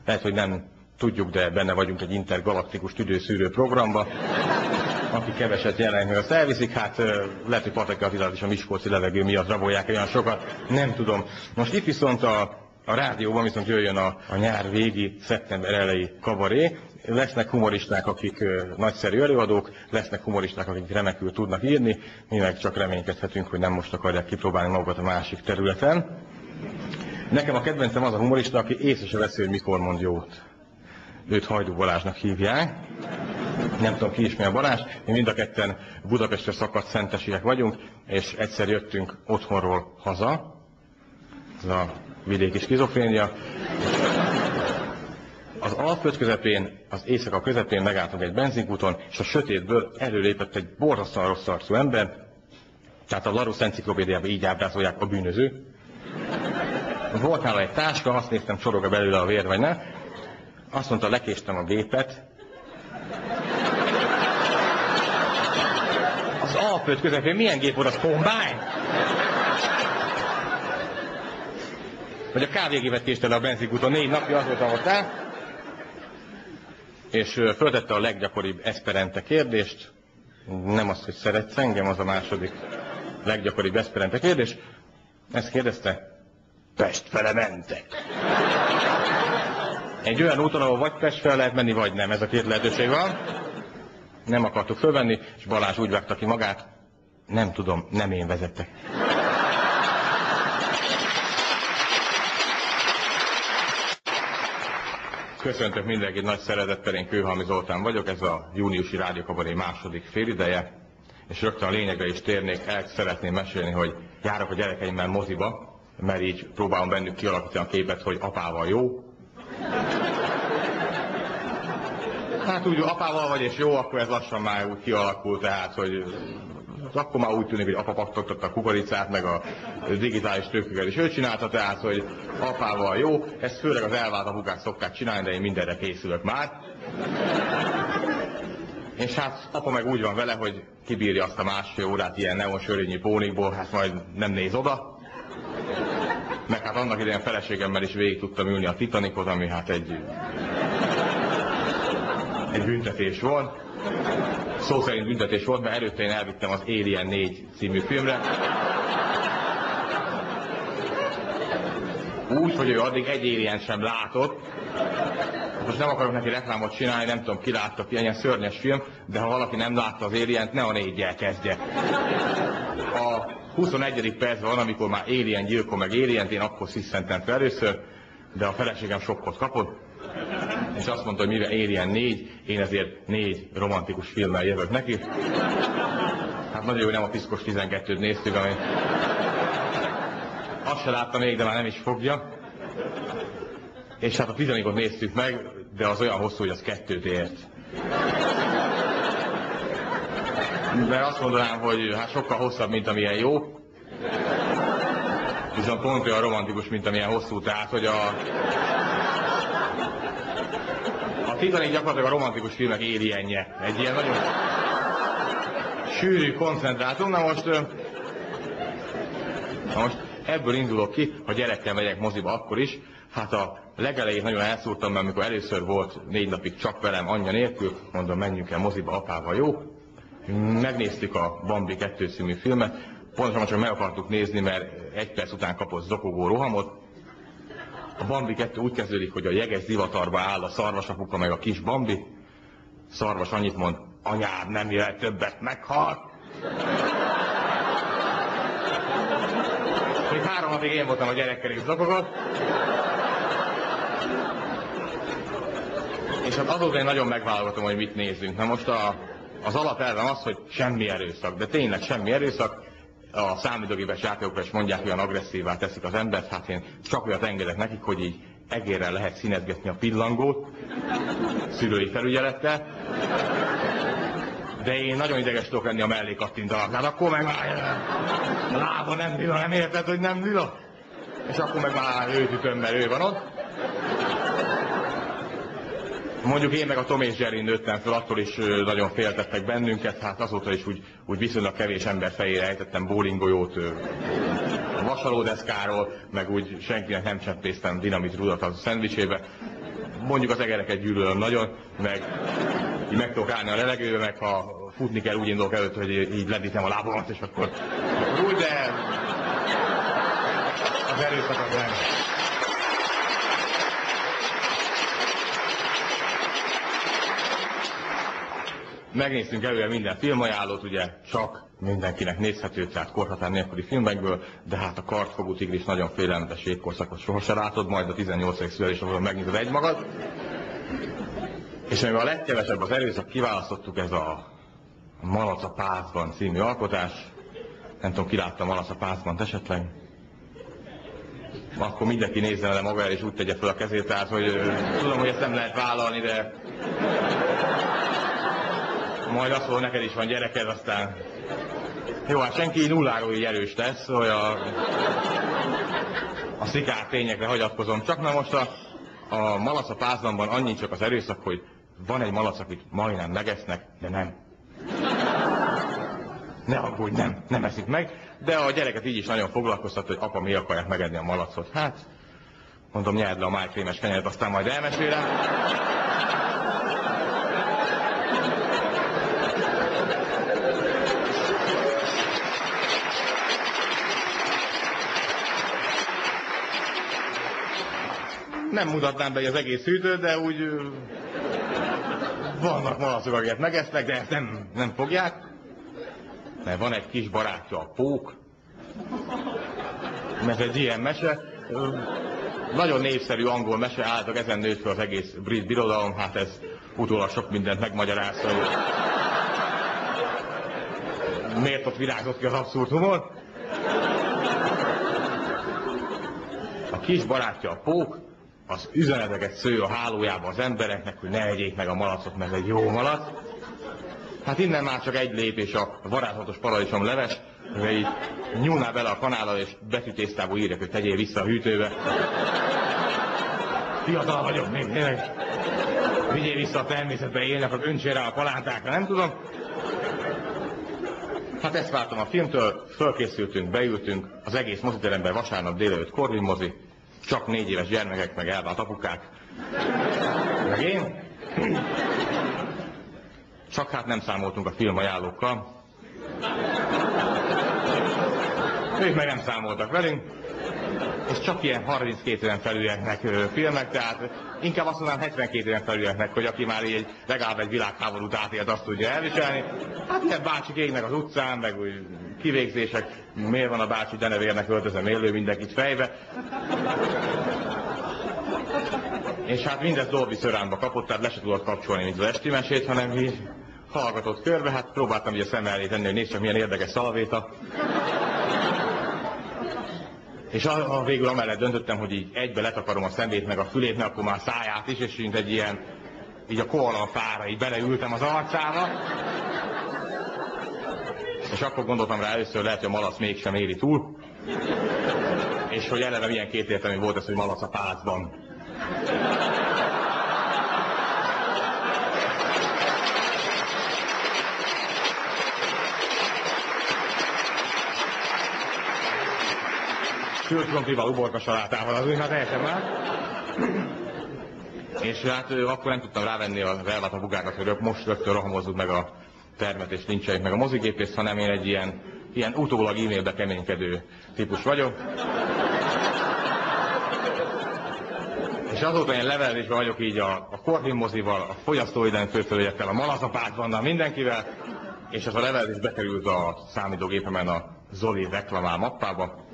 lehet, hogy nem tudjuk, de benne vagyunk egy intergalaktikus tüdőszűrő programba. Aki keveset jelenik, meg azt elviszik, hát lehet, hogy Pataki Attilát is a miskolci levegő miatt rabolják olyan sokat, nem tudom. Most itt viszont a rádióban viszont jöjjön a nyár végi, szeptember elejé kabaré. Lesznek humoristák, akik nagyszerű előadók, lesznek humoristák, akik remekül tudnak írni, mi meg csak reménykedhetünk, hogy nem most akarják kipróbálni magukat a másik területen. Nekem a kedvencem az a humorista, aki észre se veszi, hogy mikor mond jót. Őt Hajdú Balázsnak hívják. Nem tudom, ki ismeri a Balázs. Mi mind a ketten Budapestre szakadt szentesiek vagyunk, és egyszer jöttünk otthonról haza. Ez a vidéki skizofrénia. Az Alföld közepén, az éjszaka közepén megálltunk egy benzinkúton, és a sötétből előlépett egy borzasztóan rossz arcú ember, tehát a Larousse enciklopédiában így ábrázolják a bűnöző. Volt nála egy táska, azt néztem, csorog belőle a vér, vagy nem. Azt mondta, lekéstem a gépet. Az Alföld közepén milyen gép volt, az Combine? Vagy a kávégépet késte le a benzinkúton, 4 napja, az volt, ahol rá. És föltette a leggyakoribb eszperente kérdést. Nem az, hogy szeretsz engem, az a második leggyakoribb eszperente kérdés. Ezt kérdezte, Pest fele mentek. Egy olyan úton, ahol vagy Pest fel lehet menni, vagy nem. Ez a két lehetőség van. Nem akartuk fölvenni, és Balázs úgy vágta ki magát, nem tudom, nem én vezettek. Köszöntök mindenkit nagy szeretettel, én Kőhalmi Zoltán vagyok, ez a júniusi rádiókabaré második félideje, és rögtön a lényegre is térnék, el szeretném mesélni, hogy járok a gyerekeimmel moziba, mert így próbálom bennük kialakítani a képet, hogy apával jó. Hát úgy apával vagy és jó, akkor ez lassan már úgy kialakul, tehát hogy akkor már úgy tűnik, hogy apa paktogtatta a kukoricát, meg a digitális trükköket is ő csinálta, tehát hogy apával jó. Ezt főleg az elvált apukák szokták csinálni, de én mindenre készülök már. És hát apa meg úgy van vele, hogy kibírja azt a másfél órát ilyen neonsörényi pónikból, hát majd nem néz oda. Meg hát annak idején feleségemmel is végig tudtam ülni a Titanicot, ami hát egy büntetés volt. Szó szerint büntetés volt, mert előtte én elvittem az Alien 4 című filmre. Úgy, hogy ő addig egy Alien sem látott. Most nem akarok neki reklámot csinálni, nem tudom, ki látta ki, ilyen szörnyes film, de ha valaki nem látta az Alient, ne a 4-jel kezdje. A 21. percben van, amikor már Alien gyilkol meg Alient, én akkor sziszentem fel először, de a feleségem sokkot kapott, és azt mondta, hogy mivel Alien 4, én ezért 4 romantikus filmmel jövök neki. Hát nagyon jó, nem a piszkos 12-t néztük, ami... Azt se láttam még, de már nem is fogja. És hát a Titanicot néztük meg, de az olyan hosszú, hogy az 2-t ért. De azt mondanám, hogy hát sokkal hosszabb, mint amilyen jó. Viszont pont olyan romantikus, mint amilyen hosszú, tehát hogy a Titanic gyakorlatilag a romantikus filmek Alienje. Egy ilyen nagyon sűrű koncentrátum. Na most ebből indulok ki, ha gyerekkel megyek moziba akkor is. Hát a legelején nagyon elszúrtam, mert amikor először volt 4 napig csak velem, anyja nélkül, mondom, menjünk el moziba, apával jó. Megnéztük a Bambi 2 című filmet, pontosan csak meg akartuk nézni, mert 1 perc után kapott zokogó rohamot. A Bambi 2 úgy kezdődik, hogy a jeges zivatarba áll a szarvasapuka meg a kis Bambi. Szarvas annyit mond, anyád nem jöhet többet, meghalt. Még 3 napig én voltam a gyerekkel és zokogott. És hát azóta én nagyon megválogatom, hogy mit nézzünk. Na most az alapelvem az, hogy semmi erőszak, de tényleg semmi erőszak. A számítógépes játékokra is mondják, olyan agresszívá teszik az embert, hát én csak olyat engedek nekik, hogy így egérrel lehet színezgetni a pillangót, szülői felügyelettel, de én nagyon ideges tudok lenni a mellékattintanak. Hát akkor meg már a lába nem lila, nem érted, hogy nem lila? És akkor meg már őt ütöm, mert ő van ott. Mondjuk én meg a Tom és Jerryn nőttem föl, attól is nagyon féltettek bennünket, hát azóta is úgy viszonylag kevés ember fejére ejtettem bowlinggolyót vasalódeszkáról, meg úgy senkinek nem cseppésztem dinamit rudat a szendvicsébe. Mondjuk az egereket gyűlölöm nagyon, meg így meg tudok állni a levegőbe, meg ha futni kell, úgy indulok előtt, hogy így lendítem a lábamat, és akkor úgy, de az erőszak az nem. Megnéztünk előre minden filmajánlót, ugye csak mindenkinek nézhető, tehát korhatár nélküli filmekből, de hát a Kardfogú tigris nagyon félelmetes jégkorszakot sohasem látod, majd a 18. születésnapon megnézed egymagad. És amivel a legkevesebb az erőszak, kiválasztottuk, ez a Malac a pászban című alkotás. Nem tudom, ki látta Malac a pászban esetleg? akkor mindenki nézzen le maga el, és úgy tegye fel a kezét, tehát, hogy tudom, hogy ezt nem lehet vállalni, de majd azt mondom, neked is van gyereked, aztán jó, hát senki nulláról így erős lesz, hogy a szikár tényekre hagyatkozom. Csak na most a malac a pázlamban annyi csak az erőszak, hogy van egy malac, akit majdnem megesznek, de nem. Ne aggódj, nem eszik meg, de a gyereket így is nagyon foglalkoztat, hogy apa, mi akarják megenni a malacot. Hát, mondom, nyerd le a májkrémes kenyeret, aztán majd elmesélem. Nem mutatnám be az egész hűtőt, de úgy vannak malacok, akiket megesznek, de ezt nem fogják. Mert van egy kis barátja, a pók. Mert egy ilyen mese. Nagyon népszerű angol mese, állítok ezen nőtt fel az egész brit birodalom, hát ez utólag sok mindent megmagyarázta, hogy miért ott virágzott ki az abszurd humor. A kis barátja, a pók, az üzeneteket sző a hálójába az embereknek, hogy ne egyék meg a malacot, mert ez egy jó malac. Hát innen már csak egy lépés a varázslatos paradicsom leves, hogy így nyúlnál bele a kanállal, és betűtésztából írják, hogy tegyél vissza a hűtőbe. Fiatal vagyok még, tényleg. Vigyél vissza a természetbe, élnek, az öntsél rá a palántákra, nem tudom. Hát ezt vártam a filmtől, fölkészültünk, beültünk, az egész moziteremben vasárnap délelőtt Corvin mozi, csak 4 éves gyermekek, meg elvált apukák. Meg én. Csak hát nem számoltunk a filmajánlókkal. Ők meg nem számoltak velünk. És csak ilyen 32 éven felülieknek filmek, tehát inkább azt mondanám 72 éven felülieknek, hogy aki már így legalább egy világháborút átélt, azt tudja elviselni. Hát ilyen bácsik égnek az utcán, meg úgy kivégzések, miért van a bácsi denevérnek öltözem élő mindenkit fejbe. És hát mindez Dolby Surroundba kapott, tehát le se tudott kapcsolni, mint az esti mesét, hanem így hallgatott körbe, hát próbáltam így a szem elé tenni, hogy nézd csak milyen érdekes szalvéta. És végül amellett döntöttem, hogy így egybe letakarom a szemét meg a fülét, meg akkor már száját is, és mint egy ilyen, így a koala fára, így beleültem az arcába. És akkor gondoltam rá először, lehet, hogy a malac mégsem éri túl. És hogy eleve milyen kétértelmű volt ez, hogy malac a pálcban. Sült krumplival, uborka salátával, az úgy hát teljesen már. És hát akkor nem tudtam rávenni az elvált a bugákat, hogy most rögtön rohamozzuk meg a termet és nincsenek meg a mozigépészt, hanem én egy ilyen utólag e-mailbe keménykedő típus vagyok. És azóta ilyen levelezésben vagyok így a Corvin mozival, a fogyasztóvédelmi főfelügyettel, a Malazapártban, mindenkivel, és az a levelezés bekerült a számítógépemen a Zoli reklamál mappába,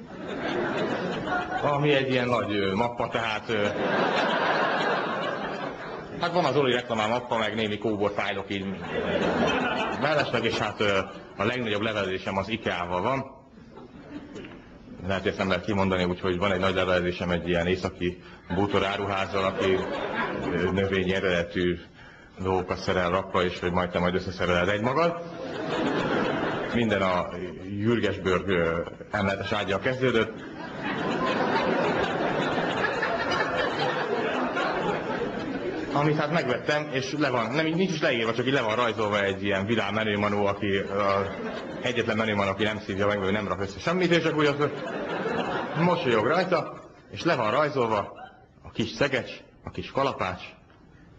ami egy ilyen nagy mappa, tehát hát van az Zoli reklamál mappa, meg némi kóborfájlok így mellesleg, és hát a legnagyobb levelezésem az IKEA-val van. Lehet, hogy ezt nem lehet kimondani, úgyhogy van egy nagy levelezésem egy ilyen északi bútoráruházzal, aki növényi eredetű dolgokat szerel rakva, és hogy majd te majd összeszereled egymagad. Minden a Jürgesbörg emeletes ágyjal kezdődött. Amit hát megvettem, és le van, nincs is leírva, csak így le van rajzolva egy ilyen vidám menümanó, aki egyetlen menümanó, aki nem szívja meg, vagy nem rak össze semmit, és akkor úgy mosolyog rajta, és le van rajzolva a kis szegecs, a kis kalapács,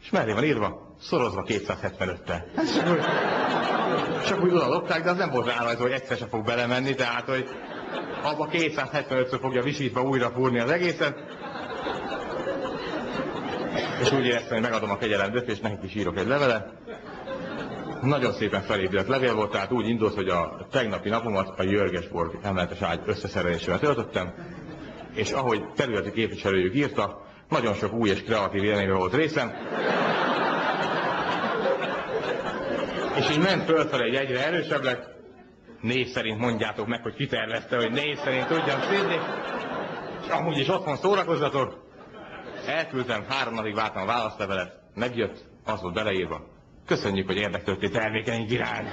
és mellé van írva, szorozva 275-tel. Csak úgy oda lopták, de az nem volt rárajzolva, hogy egyszer se fog belemenni, tehát hogy abba 275-ször fogja visítva újra fúrni az egészet. És úgy éreztem, hogy megadom a kegyelemdet, és nekik is írok egy levelet. Nagyon szépen felépített levél volt, tehát úgy indult, hogy a tegnapi napomat a Jürgesborg emeletes ágy összeszerelésével töltöttem, és ahogy területi képviselőjük írta, nagyon sok új és kreatív élményben volt részem. És így ment fölfelé, egy egyre erősebb lett. Név szerint mondjátok meg, hogy ki tervezte, hogy név szerint tudjam szídni. Amúgy is otthon szórakozzatok. Elküldtem, 3 napig vártam a válaszlevelet, megjött, az volt beleírva. Köszönjük, hogy érdeklődtél termékeink iránt.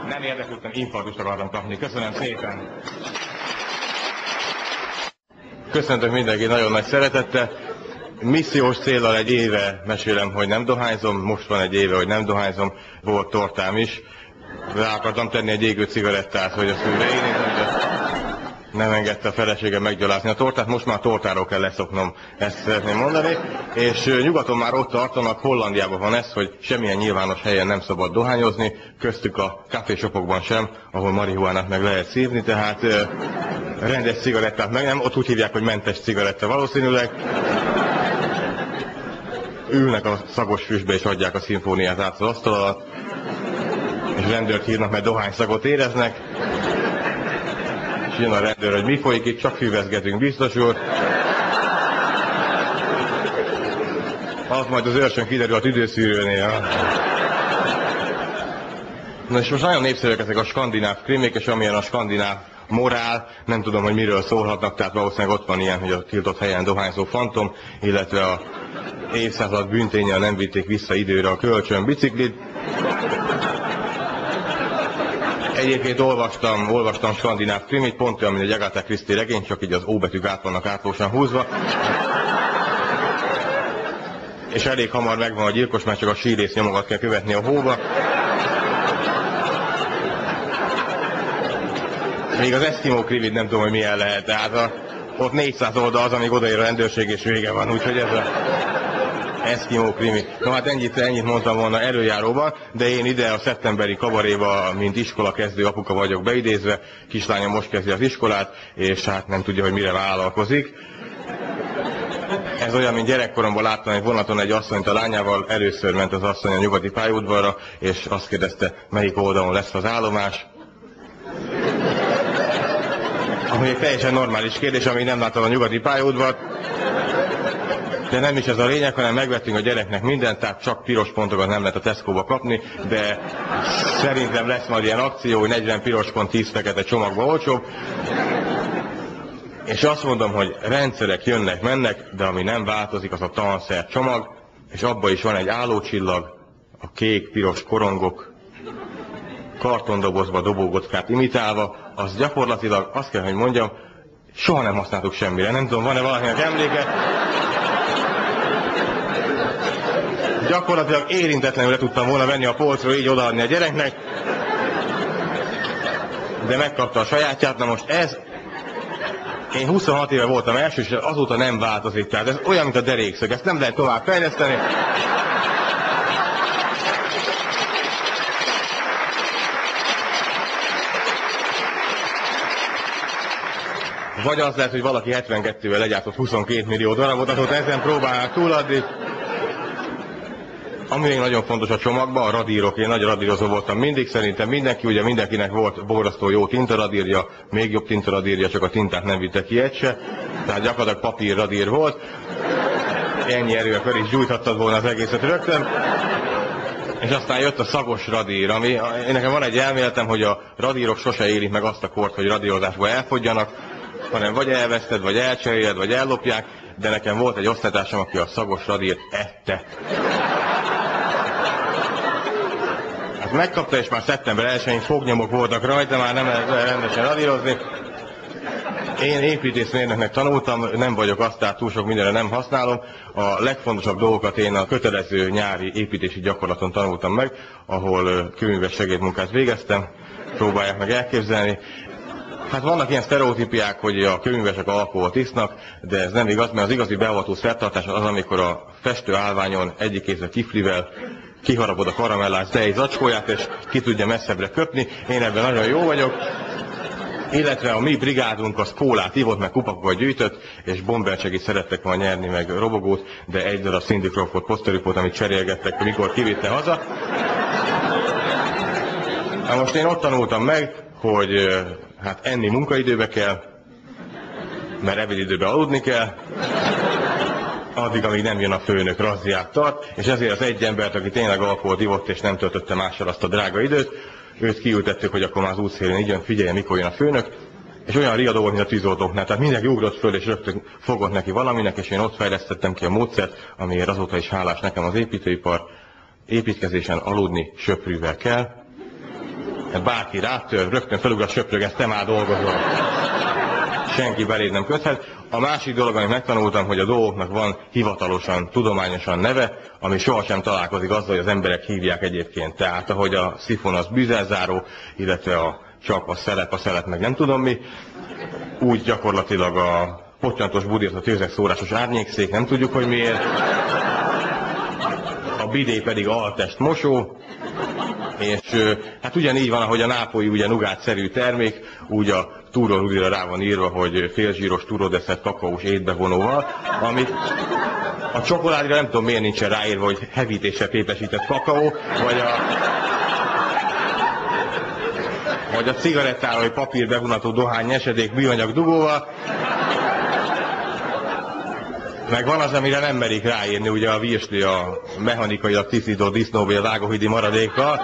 Nem érdeklődtem, infarktust akartam kapni. Köszönöm szépen. Köszöntök mindenki nagyon nagy szeretettel. Missziós céllal egy éve mesélem, hogy nem dohányzom, most van egy éve, hogy nem dohányzom, volt tortám is. Rá akartam tenni egy égő cigarettát, hogy azt úgy beérintem, de nem engedte a feleségem meggyalázni a tortát, most már tortáról kell leszoknom, ezt szeretném mondani. És nyugaton már ott tartanak, Hollandiában van ez, hogy semmilyen nyilvános helyen nem szabad dohányozni, köztük a kávéshopokban sem, ahol marihuánát meg lehet szívni, tehát rendes cigarettát meg nem, ott úgy hívják, hogy mentes cigaretta valószínűleg. Ülnek a szagos füstbe és adják a szimfóniát át az asztal alatt, és rendőrt hívnak, mert dohányszagot éreznek. És jön a rendőr, hogy mi folyik itt, csak hüveszgetünk, biztos úr. Az majd az őrsön kiderül a tüdőszűrőnél. Na és most nagyon népszerűek ezek a skandináv krimik, és amilyen a skandináv morál, nem tudom, hogy miről szólhatnak, tehát valószínűleg ott van ilyen, hogy a tiltott helyen dohányzó fantom, illetve a évszázad bűntényel nem vitték vissza időre a kölcsön biciklit. Egyébként olvastam skandináv krimit, pont olyan, mint egy Agatha Christie regény, csak így az óbetűk át vannak átlósan húzva. És elég hamar megvan a gyilkos, mert csak a sírész nyomokat kell követni a hóba. Még az eszkimó krimit nem tudom, hogy milyen lehet, tehát ott 400 oldal az, amíg odaér a rendőrség és vége van, úgyhogy ez a eszkimó krimi. Na hát ennyit mondtam volna előjáróban, de én ide a szeptemberi kabaréba, mint iskolakezdő apuka vagyok beidézve, kislányom most kezdi az iskolát, és hát nem tudja, hogy mire vállalkozik. Ez olyan, mint gyerekkoromban láttam egy vonaton egy asszonyt a lányával, először ment az asszony a nyugati pályaudvarra, és azt kérdezte, melyik oldalon lesz az állomás. Ami egy teljesen normális kérdés, amíg nem láttam a nyugati pályaudvart. De nem is ez a lényeg, hanem megvettünk a gyereknek mindent, tehát csak piros pontokat nem lehet a Tesco-ba kapni, de szerintem lesz majd ilyen akció, hogy 40 piros pont 10 fekete csomagba olcsóbb. És azt mondom, hogy rendszerek jönnek, mennek, de ami nem változik, az a tanszer csomag, és abban is van egy állócsillag, a kék-piros korongok, kartondobozba dobógockát imitálva, az gyakorlatilag azt kell, hogy mondjam, soha nem használtuk semmire. Nem tudom, van-e valakinek emléke? Gyakorlatilag érintetlenül le tudtam volna venni a polcról, így odaadni a gyereknek, de megkapta a sajátját. Na most ez, én 26 éve voltam első, és azóta nem változik, tehát ez olyan, mint a derékszög, ezt nem lehet tovább fejleszteni. Vagy az lehet, hogy valaki 72-vel legyártott 22 millió darabot, azóta ezen próbálnak túladni. Ami még nagyon fontos a csomagban, a radírok. Én nagy radírozó voltam mindig, szerintem mindenki, ugye mindenkinek volt borzasztó jó tintaradírja, még jobb tintaradírja, csak a tintát nem vitte ki egy se. Tehát gyakorlatilag papírradír volt. Ennyi erővel fel is gyújthattad volna az egészet rögtön. És aztán jött a szagos radír, ami, nekem van egy elméletem, hogy a radírok sose élik meg azt a kort, hogy radírozásból elfogjanak, hanem vagy elveszted, vagy elcseréled, vagy ellopják, de nekem volt egy osztálytársam, aki a szagos radírt ette. Hát megkapta, és már szeptember 1-én fognyomok voltak rajta, már nem lehet rendesen radírozni. Én építészmérnöknek tanultam, nem vagyok azt, tehát túl sok mindenre nem használom. A legfontosabb dolgokat én a kötelező nyári építési gyakorlaton tanultam meg, ahol kőműves segédmunkát végeztem, próbálják meg elképzelni. Hát vannak ilyen sztereotípiák, hogy a kőművesek alkoholt isznak, de ez nem igaz, mert az igazi beavató szertartás az, amikor a festő állványon egyik kézre kiflivel kiharapod a karamellás tej zacskóját, és ki tudja messzebbre köpni. Én ebben nagyon jó vagyok. Illetve a mi brigádunk az kólát ivott, meg kupakokat gyűjtött, és bombercsegit szerettek volna nyerni, meg robogót, de egy darab Cindy Crawford poszterüpot, amit cserélgettek, mikor kivitte haza. Na most én ott tanultam meg, hogy hát enni munkaidőbe kell, mert ebédidőben aludni kell, addig, amíg nem jön a főnök, razziát tart, és ezért az egy embert, aki tényleg alkoholt ivott és nem töltötte mással azt a drága időt, őt kiültettük, hogy akkor már az útszélén így jön, figyelje, mikor jön a főnök, és olyan riadó volt, mint a tűzoltóknál. Tehát mindenki ugrott föl, és rögtön fogott neki valaminek, és én ott fejlesztettem ki a módszert, amiért azóta is hálás nekem az építőipar. Építkezésen aludni söprűvel kell. Hát bárki rátör, rögtön felugrat söprög, ezt te már dolgozol. Senki beléd nem köthet. A másik dolog, amit megtanultam, hogy a dolgoknak van hivatalosan, tudományosan neve, ami sohasem találkozik azzal, hogy az emberek hívják egyébként. Tehát ahogy a szifon az bűzelzáró, illetve csak a szelet meg nem tudom mi, úgy gyakorlatilag a pottyantos budért, a tőzek szórásos árnyékszék, nem tudjuk, hogy miért. A bidé pedig altest mosó, és hát ugyanígy van, ahogy a nápolyi ugye nugátszerű termék, úgy a túrórudira rá van írva, hogy félzsíros túrodeszert kakaós étbevonóval, amit a csokoládra nem tudom miért nincsen ráírva, hogy hevítéssel pépesített kakaó, vagy a cigarettára, hogy papírbevonatú dohány nyesedék műanyag dugóval. Meg van az, amire nem merik ráírni, ugye a virsli a mechanikailag tisztító disznóvé a vágóhidi maradékkal.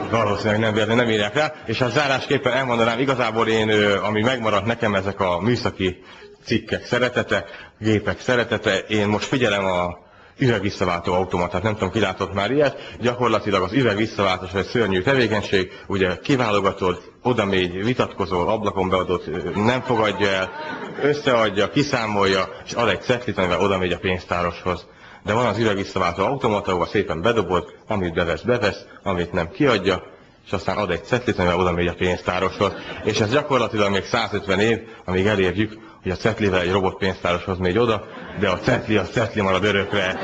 Valószínűleg nem írják rá. És hát zárásképpen elmondanám, igazából én, ami megmaradt nekem, ezek a műszaki cikkek szeretete, gépek szeretete. Én most figyelem a üvegvisszaváltó automatát, nem tudom, ki látott már ilyet. Gyakorlatilag az üvegvisszaváltás egy szörnyű tevékenység, ugye kiválogatod, odamégy, vitatkozol, ablakon beadott, nem fogadja el, összeadja, kiszámolja, és ad egy cetlit, amivel odamégy a pénztároshoz. De van az üvegvisszaváltó automata, ahol szépen bedobod, amit bevesz, amit nem kiadja, és aztán ad egy cetlit, amivel odamégy a pénztároshoz. És ez gyakorlatilag még 150 év, amíg elérjük, hogy a cetlivel egy robot pénztároshoz megy oda, de a cetli marad örökre.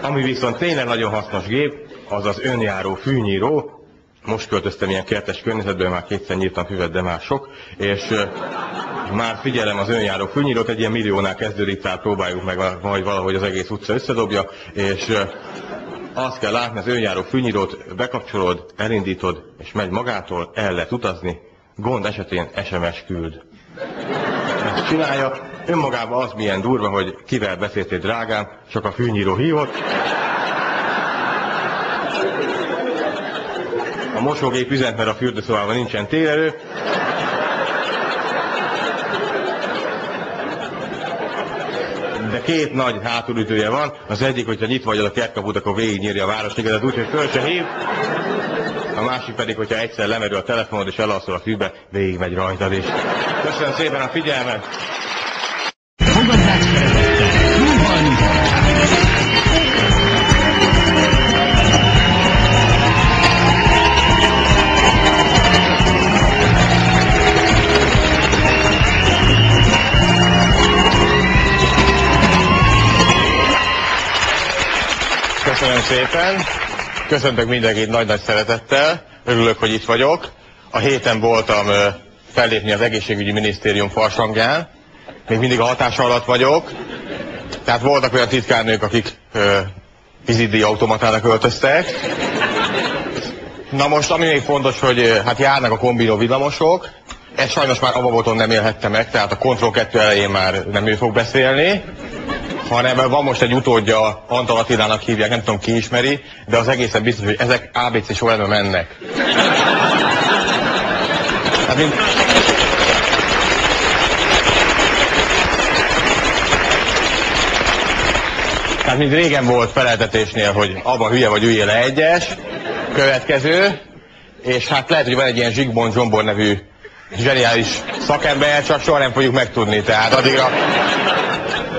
Ami viszont tényleg nagyon hasznos gép, az az önjáró fűnyíró. Most költöztem ilyen kertes környezetben, már kétszer nyírtam füvet, de már sok, és már figyelem az önjáró fűnyírót, egy ilyen milliónál kezdődik, tehát próbáljuk meg majd valahogy az egész utca összedobja, és azt kell látni, az önjáró fűnyírót bekapcsolod, elindítod, és megy magától, el lehet utazni, gond esetén SMS küld. Ezt csinálja, önmagában az milyen durva, hogy kivel beszéltél drágám, csak a fűnyíró hívott. A mosógép üzent, mert a fürdőszobában nincsen térerő. De két nagy hátulütője van. Az egyik, hogyha nyitva vagy a kertkaput, akkor végignyírja a városligetet úgy, hogy föl se hív. A másik pedig, hogyha egyszer lemerül a telefonod és elalszol a fűbe, végigmegy rajtad is. Köszönöm szépen a figyelmet! Fogadják szeretettel! Nyúlvalni! Köszönöm szépen! Köszöntök mindenkit nagy-nagy szeretettel, örülök, hogy itt vagyok. A héten voltam fellépni az egészségügyi minisztérium farsangján, még mindig a hatása alatt vagyok. Tehát voltak olyan titkárnők, akik vizitdíj automatának öltöztek. Na most, ami még fontos, hogy hát járnak a kombinó villamosok. Ezt sajnos már Avaboton nem élhette meg, tehát a Control 2 elején már nem ő fog beszélni. Hanem van most egy utódja, Antal Attilának hívják, nem tudom ki ismeri, de az egészen biztos, hogy ezek ABC sorrendben mennek. Tehát mint régen volt feleltetésnél, hogy abban hülye vagy üljél le egyes, következő, és hát lehet, hogy van egy ilyen Zsigmond Zsombor nevű zseniális szakember, csak soha nem fogjuk megtudni, tehát addigra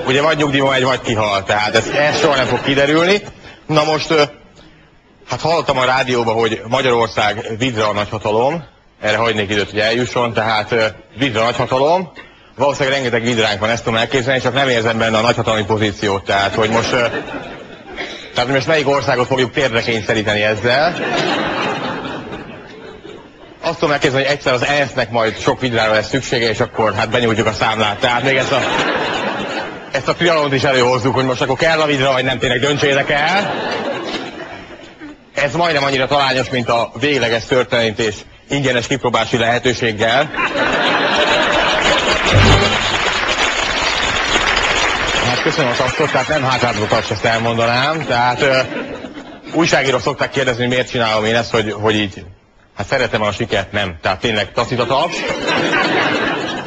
ugye vagy nyugdíjban megy, vagy kihal, tehát ez soha nem fog kiderülni. Na most, hát hallottam a rádióban, hogy Magyarország vidra a nagyhatalom, erre hagynék időt, hogy eljusson, tehát vidra a nagyhatalom, valószínűleg rengeteg vidránk van, ezt tudom elképzelni, csak nem érzem benne a nagyhatalmi pozíciót, tehát hogy most melyik országot fogjuk térdre kényszeríteni ezzel. Azt tudom elképzelni, hogy egyszer az ENSZ-nek majd sok vidrára lesz szüksége, és akkor hát benyújtjuk a számlát, tehát még ezt a trianont is előhozzuk, hogy most akkor kell a vidra, vagy nem, tényleg döntsétek el. Ez majdnem annyira talányos, mint a végleges történítés ingyenes kipróbási lehetőséggel. Hát köszönöm a tapsot, tehát nem hátráltató taps, ezt elmondanám. Tehát újságírók szokták kérdezni, hogy miért csinálom én ezt, hogy így, hát szeretem a sikert, nem. Tehát tényleg taszít a taps.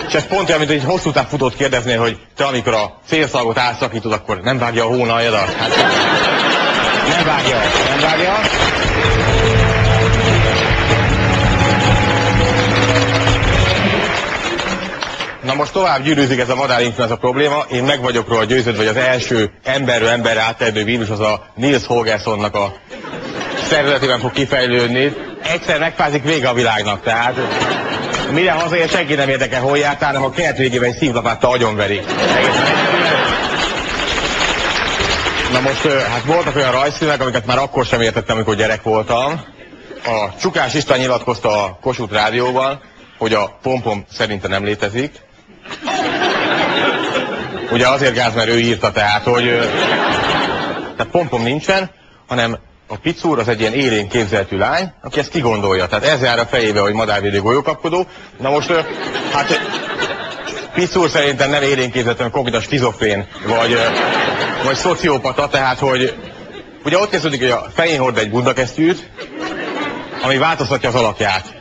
És ez pont olyan, mint egy hosszú távfutót kérdeznél, hogy te amikor a célszalagot átszakítod, akkor nem vágja a hónaljadat? Hát, nem vágja, nem vágja. Na most tovább gyűrűzik ez a madárinfluenza probléma. Én meg vagyok róla győződve, hogy az első emberről emberre átterjedő vírus az a Niels Holgerssonnak a szervezetében fog kifejlődni. Egyszer megfázik, vége a világnak, tehát mire hazaér, senki nem érdekel, hol jártál, hanem a kert végében egy szívlapáttal agyonverik. Na most, hát voltak olyan rajzfilmek, amiket már akkor sem értettem, amikor gyerek voltam. A Csukás István nyilatkozta a Kossuth Rádióban, hogy a pompom szerinte nem létezik. Ugye azért gáz, mert ő írta, tehát, hogy tehát pompom nincsen, hanem a Picúr az egy ilyen élén képzeltű lány, aki ezt kigondolja. Tehát ez jár a fejébe, hogy madárvédő golyókapkodó. Na most, hát Picúr szerintem nem élén képzeltű, hanem konkrétan skizofrén, vagy szociopata, tehát, hogy ugye ott kezdődik, hogy a fején hord egy bundakesztyűt, ami változtatja az alakját.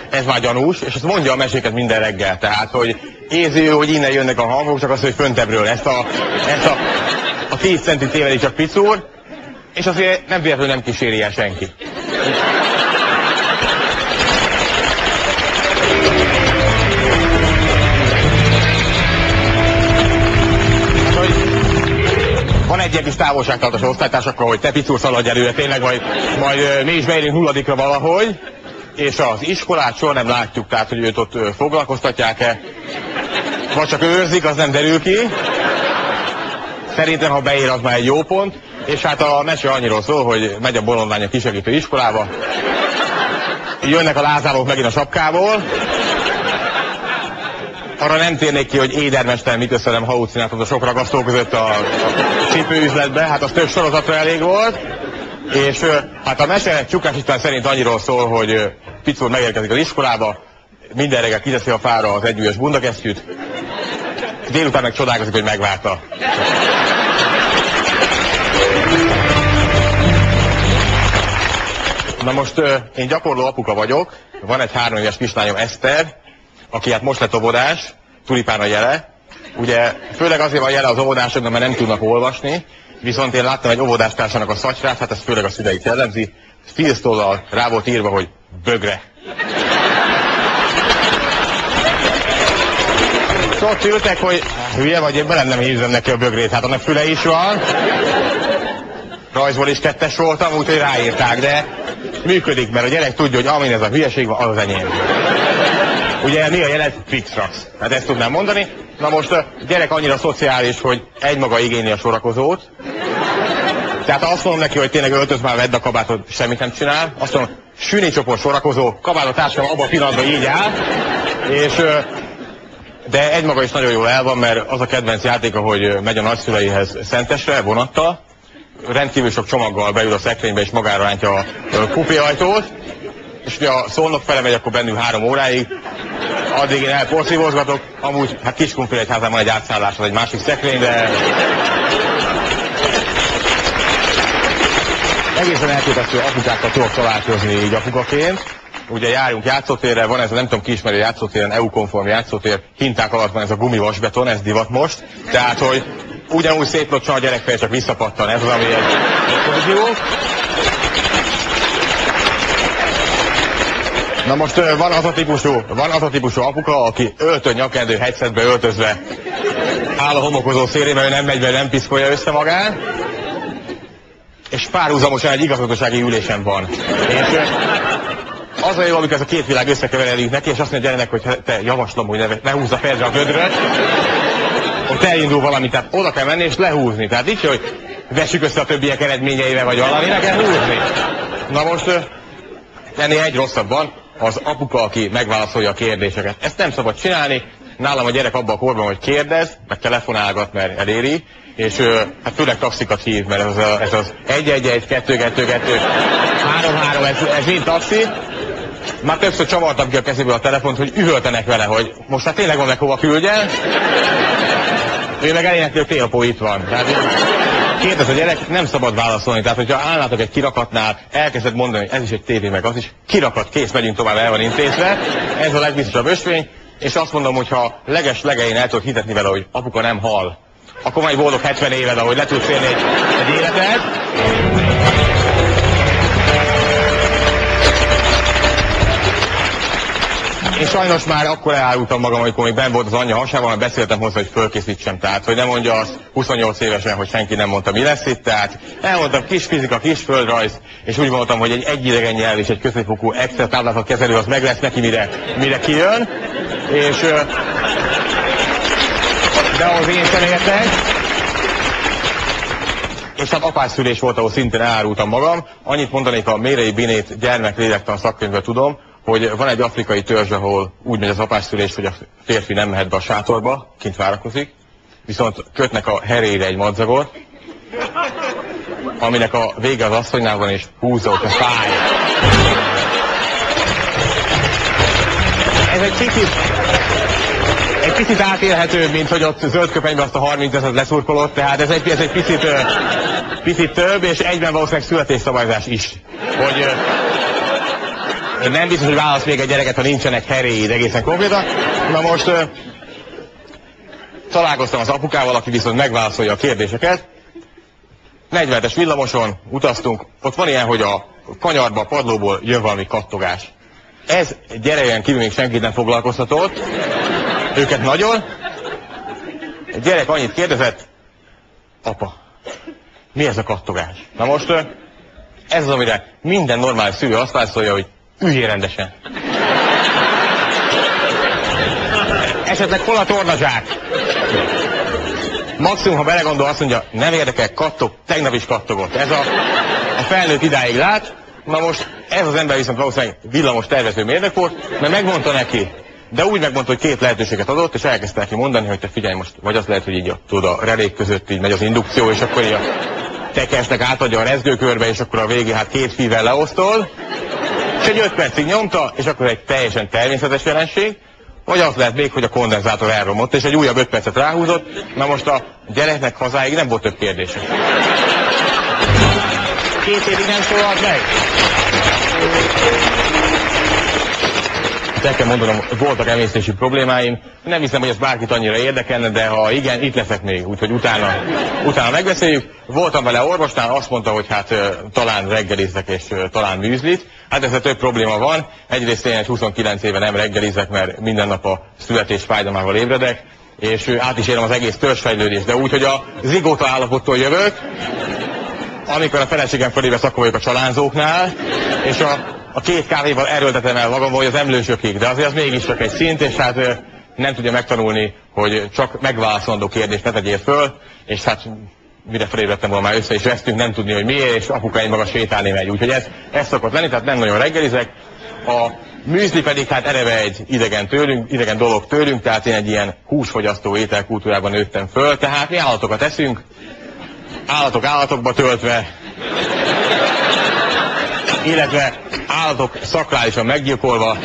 Ez már gyanús, és ezt mondja a meséket minden reggel, tehát, hogy érzi ő, hogy innen jönnek a hangok, csak azt, hogy föntebbről ezt a 10 centit tévedi csak Picúr, és azért nem véletlenül nem kíséri el senki. Hát, hogy van egy ilyen kis távolságtartás osztálytársakkal, hogy te Picúr szaladj előre, tényleg majd mi is beérünk nulladikra valahogy, és az iskolát soha nem látjuk, tehát hogy őt ott foglalkoztatják-e, vagy csak őrzik, az nem derül ki. Szerintem, ha beér, az már egy jó pont. És hát a mese annyiról szól, hogy megy a bolondvány a kisegítő iskolába. Jönnek a lázálók megint a sapkából. Arra nem térnék ki, hogy édermester mit összelem halucináltat a sok ragasztó között a cipőüzletbe. Hát az több sorozatra elég volt. És hát a mese Csukás István szerint annyiról szól, hogy Picúr megérkezik az iskolába, minden reggel kiteszi a fára az együgyes bundakesztyűt, délután meg csodálkozik, hogy megvárta. Na most én gyakorló apuka vagyok, van egy 3 éves kislányom, Eszter, aki hát most lett óvodás, tulipán a jele. Ugye főleg azért van jele az óvodásoknak, mert nem tudnak olvasni, viszont én láttam egy óvodástársának a szatyrát, hát ez főleg a szüleit jellemzi, filztollal rá volt írva, hogy bögre. És ott ültek, hogy hülye vagy, én nem hízem neki a bögrét, hát annak füle is van. Rajzból is 2-es voltam, úgyhogy ráírták, de működik, mert a gyerek tudja, hogy amin ez a hülyeség van, az az enyém. Ugye mi a jelet? Fixrax. Hát ezt tudnám mondani. Na most a gyerek annyira szociális, hogy egymaga igényli a sorakozót. Tehát azt mondom neki, hogy tényleg öltöz már, vedd a kabátot, semmit nem csinál. Azt mondom, süni csoport sorakozó, kabátot táskám abban a pillanatban így áll. És, de egymaga is nagyon jól el van, mert az a kedvenc játéka, hogy megy a nagyszüleihez Szentesre vonattal. Rendkívül sok csomaggal beül a szekrénybe és magára rántja a kupéajtót. És ugye a Szolnok fele megy, akkor bennül 3 óráig. Addig én elporszívozgatok. Amúgy, hát Kiskunfélegyházán van egy átszállás, az egy másik szekrény, de... Egészen elképesztő apukákkal tudok találkozni így apukaként. Ugye járjunk játszótérre, van ez a nem tudom ki ismeri játszótéren, EU-konform játszótér, hinták alatt van ez a gumivasbeton, ez divat most. Tehát, hogy ugyanúgy szétlocsan a gyerekfej, csak visszapattan, ez az, ami egy pozitívó. Na most van az a típusú apuka, aki öltön, nyakendő, headsetbe öltözve áll a homokozó szélében, ő nem megy be, nem piszkolja össze magán. És párhuzamosan egy igazgatósági ülésen van. És az a jó, amikor ez a két világ összekeveredik neki, és azt mondja gyereknek, hogy te javaslom, hogy ne húzza fedre a gödröt. Ott elindul valami, tehát oda kell menni és lehúzni. Tehát így, hogy vessük össze a többiek eredményeivel, vagy valami, ne kell húzni. Na most ennél egy rosszabb van, az apuka, aki megválaszolja a kérdéseket. Ezt nem szabad csinálni. Nálam a gyerek abban a korban, hogy kérdez, meg telefonálgat, mert eléri, és hát főleg taxikat hív, mert ez az 111, 222, 33, ez mind taxi. Már többször csavartam ki a kezéből a telefont, hogy üvöltenek vele, hogy most hát tényleg van meg hova küldjen. Ő meg elénekli, hogy Télpó itt van. Tehát, kérdez a gyerek, nem szabad válaszolni. Tehát, hogyha állnátok egy kirakatnál, elkezded mondani, hogy ez is egy tévé, meg az is, kirakat, kész, megyünk tovább, el van intézve. Ez a legbiztosabb ösvény, és azt mondom, hogy ha legelején el tudod hitetni vele, hogy apuka nem hal, akkor már egy boldog 70 éved, ahogy le tudsz élni egy életed. És sajnos már akkor elárultam magam, amikor még benn volt az anyja hasában, mert beszéltem hozzá, hogy fölkészítsem. Tehát, hogy nem mondja azt 28 évesen, hogy senki nem mondta, mi lesz itt. Tehát elmondtam kis fizika, kis földrajz, és úgy mondtam, hogy egy egyidegen nyelv és egy középfokú Excel táblázat kezelő az meg lesz neki, mire kijön. És... de ahhoz én sem értek. És hát apásszülés volt, ahol szintén elárultam magam. Annyit mondanék, a Mérei Binét gyermeklélektan szakkönyvből tudom, hogy van egy afrikai törzs, ahol úgy megy az apásszülés, hogy a férfi nem mehet be a sátorba, kint várakozik, viszont kötnek a herére egy madzagot, aminek a vége az asszonynál van, és húzza ott a fáj. Ez egy picit átélhetőbb, mint hogy ott zöldköpenyben azt a 30 000 leszurkolott, tehát ez egy picit több, és egyben valószínűleg születésszabályozás is. Hogy nem biztos, hogy válasz még egy gyereket, ha nincsenek heréid egészen konkrétan. Na most találkoztam az apukával, aki viszont megválaszolja a kérdéseket. 47-es villamoson utaztunk, ott van ilyen, hogy a kanyarba, a padlóból jön valami kattogás. Ez gyereken kívül még senkit nem foglalkoztatott, őket nagyon. A gyerek annyit kérdezett, apa, mi ez a kattogás? Na most ez az, amire minden normális szülő azt válaszolja, hogy üljél rendesen. Esetleg hol a tornazsák? Maximum, ha belegondol, azt mondja, nem érdekel, kattog, tegnap is kattogott. Ez a felnőtt idáig lát. Na most ez az ember viszont valószínűleg villamos tervező mérnök volt, mert megmondta neki, de úgy megmondta, hogy 2 lehetőséget adott, és elkezdte neki mondani, hogy te figyelj most, vagy az lehet, hogy így a relék között így megy az indukció, és akkor így a tekesnek átadja a rezgőkörbe, és akkor a végén hát 2 fívvel leosztol. És egy 5 percig nyomta, és akkor egy teljesen természetes jelenség, vagy az lehet még, hogy a kondenzátor elromlott, és egy újabb 5 percet ráhúzott. Na most a gyereknek hazáig nem volt több kérdése. 2 évig nem szólalt meg. El kell mondanom, voltak emésztési problémáim. Nem hiszem, hogy ez bárkit annyira érdekelne, de ha igen, itt leszek még, úgyhogy utána megbeszéljük. Voltam vele orvosnál, azt mondta, hogy hát talán reggelizek és talán műzlit. Hát ezzel több probléma van. Egyrészt én egy 29 éve nem reggelizek, mert minden nap a születés fájdalmával ébredek, és át is érem az egész törzsfejlődést, de úgy, hogy a zigóta állapottól jövök, amikor a feleségem fölébesz, akkor vagyok a csalánzóknál, és a 2 kávéval erőltetem el magam, hogy az emlősökig, de azért az mégis csak egy szint, és hát nem tudja megtanulni, hogy csak megválaszolandó kérdést ne tegyél föl, és hát mire felébredtem volna, már össze is vesztünk, nem tudni, hogy miért, és apuka egy maga sétálni megy, úgyhogy ez szokott lenni, tehát nem nagyon reggelizek. A műzli pedig hát eleve egy idegen dolog tőlünk, tehát én egy ilyen húsfogyasztó ételkultúrában nőttem föl, tehát mi állatokat eszünk, állatok állatokba töltve, illetve állatok szakrálisan meggyilkolva,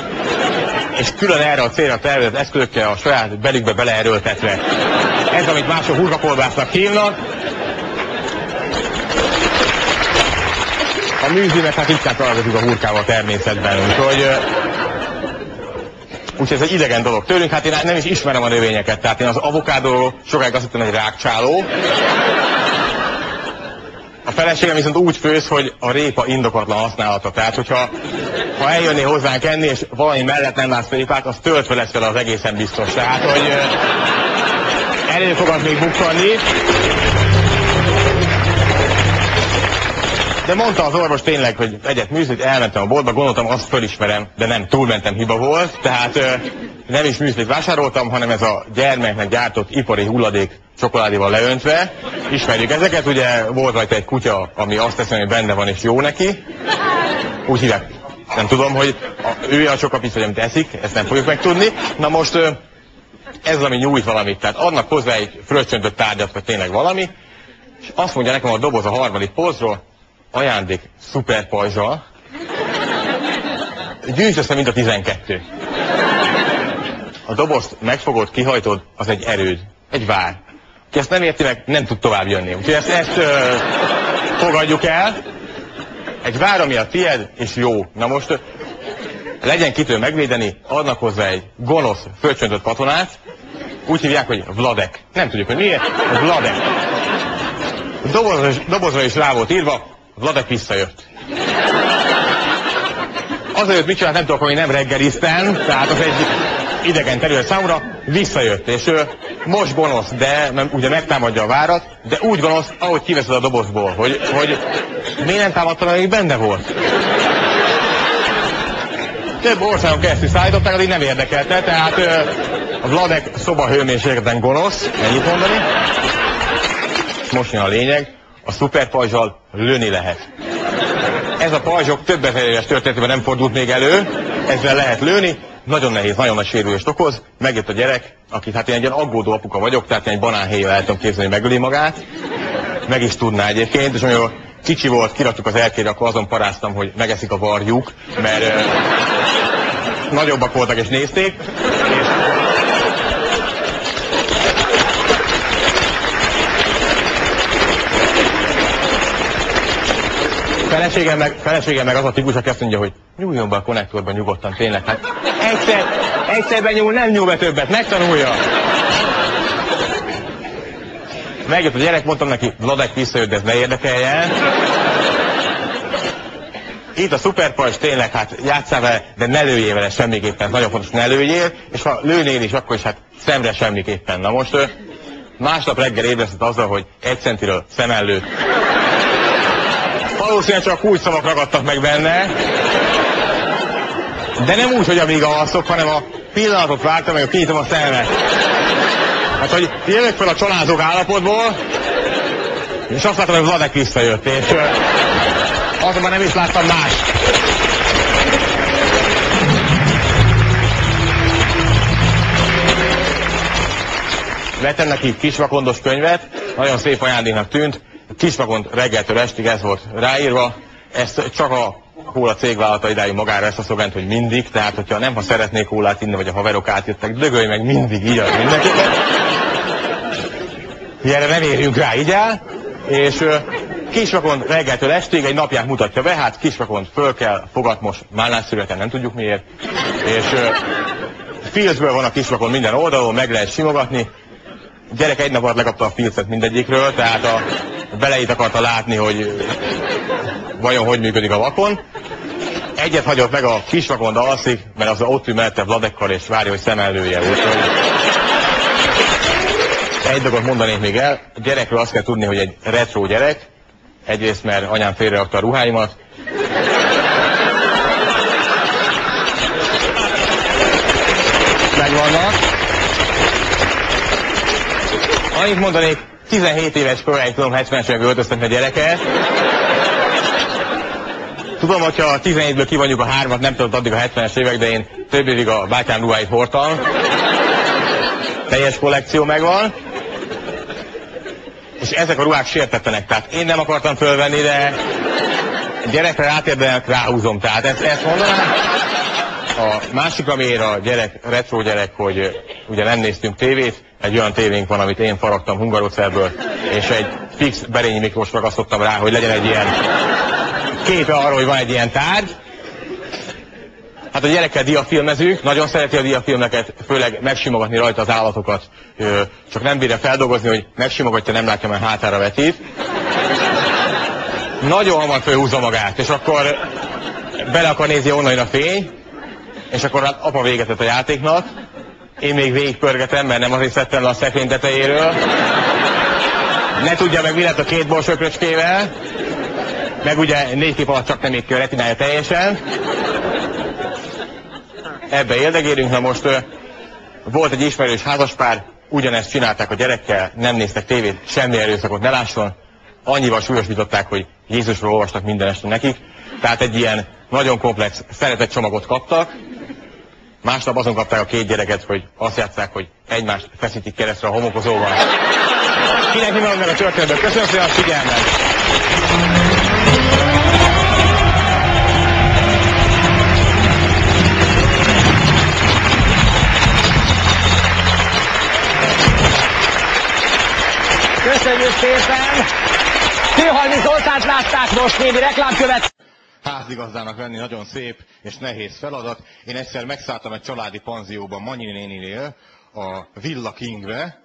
és külön erre a célra tervezett eszközökkel a saját belükbe beleerőltetve. Ez, amit mások hurkakolbásznak hívnak. A műzlimet hát ritkán találkozik a hurkával a természetben, úgyhogy ez egy idegen dolog tőlünk, hát én nem is ismerem a növényeket, tehát én az avokádóról sokáig azt hittem, hogy rákcsáló. A feleségem viszont úgy főz, hogy a répa indokatlan használata. Tehát, hogyha eljönné hozzánk enni, és valami mellett nem látsz répát, az töltve lesz vele az egészen biztos. Tehát, hogy elő fog az még bukkanni. De mondta az orvos tényleg, hogy egyet műzlit, elmentem a boltba, gondoltam, azt fölismerem, de nem, túlmentem, hiba volt. Tehát nem is műzlit vásároltam, hanem ez a gyermeknek gyártott ipari hulladék csokoládéval leöntve. Ismerjük ezeket, ugye volt rajta egy kutya, ami azt teszi, hogy benne van és jó neki. Úgy hívják, nem tudom, hogy ő a csokapic, vagy amit eszik, ezt nem fogjuk megtudni. Na most ez az, ami nyújt valamit, tehát adnak hozzá egy fröccsöntött tárgyat, vagy tényleg valami, és azt mondja nekem a doboz a 3. polcról, ajándék szuperpajzsal, gyűjts össze mind a 12. A dobozt megfogod, kihajtod, az egy erőd, egy vár. Ki ezt nem érti meg, nem tud tovább jönni. Úgyhogy ezt fogadjuk el. Egy vár, ami a tied, és jó. Na most legyen kitől megvédeni, adnak hozzá egy gonosz, fölcsöntött katonát, úgy hívják, hogy Vladek. Nem tudjuk, hogy miért, Vladek. Dobozra is rá volt írva, Vladek visszajött. Azért mit csinált, nem tudok, hogy nem reggeliztem, tehát az egy idegen terület számomra, visszajött, és most gonosz, de ugye megtámadja a várat, de úgy gonosz, ahogy kiveszed a dobozból, hogy miért nem támadta, amíg benne volt. Több országon keresztül szállították, addig nem érdekelte, tehát a Vladek szobahőmérsékleten gonosz, ennyit mondani. Most jön a lényeg, a szuperpajzsal lőni lehet. Ez a pajzsok több ezer éves történetében nem fordult még elő, ezzel lehet lőni, nagyon nehéz, nagyon nagy sérülést okoz. Megjött a gyerek, akit hát én egy ilyen aggódó apuka vagyok, tehát én egy banánhéjjel el tudom képzelni, hogy megöli magát. Meg is tudná egyébként, és amikor kicsi volt, kiraktuk az erkére, akkor azon paráztam, hogy megeszik a varjuk, mert nagyobbak voltak és nézték. Feleségem meg az a típus, aki azt mondja, hogy nyúljon be a konnektorban nyugodtan, tényleg. Hát egyszer benyúl, nem nyúl be többet, megtanulja. Megjött a gyerek, mondtam neki, Vladek visszajött, de ez ne érdekeljen. Itt a szuperpajzs, tényleg, hát játsszál vele, de ne lőjél vele semmiképpen, nagyon fontos, ne lőjél, és ha lőnél is, akkor is hát szemre semmiképpen. Na most másnap reggel ébresztett azzal, hogy 1 centiről szem lőtt. Valószínűleg csak kulcsszavak ragadtak meg benne, de nem úgy, hogy amíg alszok, hanem a pillanatot vártam, hogy kinyitom a szememet. Hát, hogy jövök fel a családok állapotból, és azt láttam, hogy Vladek visszajött, és azonban nem is láttam más. Vettem neki kisvakondos könyvet, nagyon szép ajándéknak tűnt, kisvakont reggeltől estig ez volt ráírva, ezt csak a kóla cégvállalta idáig magára ezt a szlogent, hogy mindig, tehát hogyha nem, ha szeretnék kólát inni, vagy a haverok átjöttek, dögölj meg mindig, így az mindenkinek. Erre nem érjünk rá, így el, és kisvakont reggeltől estig egy napját mutatja be, hát kisvakont föl kell, fogatmos, málnásszüreten, nem tudjuk miért, és filcből van a kisvakon minden oldalon, meg lehet simogatni. Gyerek egy nap alatt lekapta a filcet mindegyikről, tehát a beleit akarta látni, hogy vajon hogy működik a vakon. Egyet hagyott meg a kisvakon, de alszik, mert az ott ül mellette Vladekkal, és várja, hogy szemellője. Úgyhogy egy dolgot mondanék még el, a gyerekről azt kell tudni, hogy egy retro gyerek, egyrészt mert anyám félrerakta a ruháimat, megvannak. Annyit mondanék, 17 éves koráig tudom 70-es évekből öltöztetni a gyereket. Tudom, hogyha 17-ből kivonjuk a 3-at, nem tudott addig a 70-es évek, de én több évig a bátyám ruháit hordtam. Teljes kollekció megvan. És ezek a ruhák sértettenek, tehát én nem akartam fölvenni, de gyerekre rátérdenek, ráhúzom, tehát ezt mondanám. A másik, amiért a gyerek, retro gyerek, hogy ugye nem néztünk tévét, egy olyan tévénk van, amit én faragtam hungarocellből, és egy fix Berényi Miklós ragasztottam rá, hogy legyen egy ilyen képe arról, hogy van egy ilyen tárgy. Hát a gyerekkel diafilmezünk, nagyon szereti a diafilmeket, főleg megsimogatni rajta az állatokat, csak nem bírja feldolgozni, hogy megsimogatja, nem látja, mert hátára vetít. Nagyon hamar fölhúzza magát, és akkor bele akar nézni onnan a fény, és akkor hát apa véget vett a játéknak. Én még végigpörgetem, mert nem azért szedtem le a szekrény tetejéről. Ne tudja meg, mi lett a 2 borsökröcskével. Meg ugye 4 kép alatt csak nem ég ki a retinája teljesen. Ebbe érdegérünk. Na most volt egy ismerős házaspár, ugyanezt csinálták a gyerekkel, nem néztek tévét, semmi erőszakot ne lásson. Annyival súlyosbították, hogy Jézusról olvastak minden este nekik. Tehát egy ilyen nagyon komplex szeretetcsomagot kaptak. Másnap azon kapták a 2 gyereket, hogy azt játsszák, hogy egymást feszítik keresztre a homokozóval. Kinek mi van meg a történetből? Köszönöm szépen a figyelmet! reklámát látták, most némi reklámkövet. Házigazdának lenni nagyon szép és nehéz feladat. Én egyszer megszálltam egy családi panzióban Manyi néninél, a Villa Kingbe.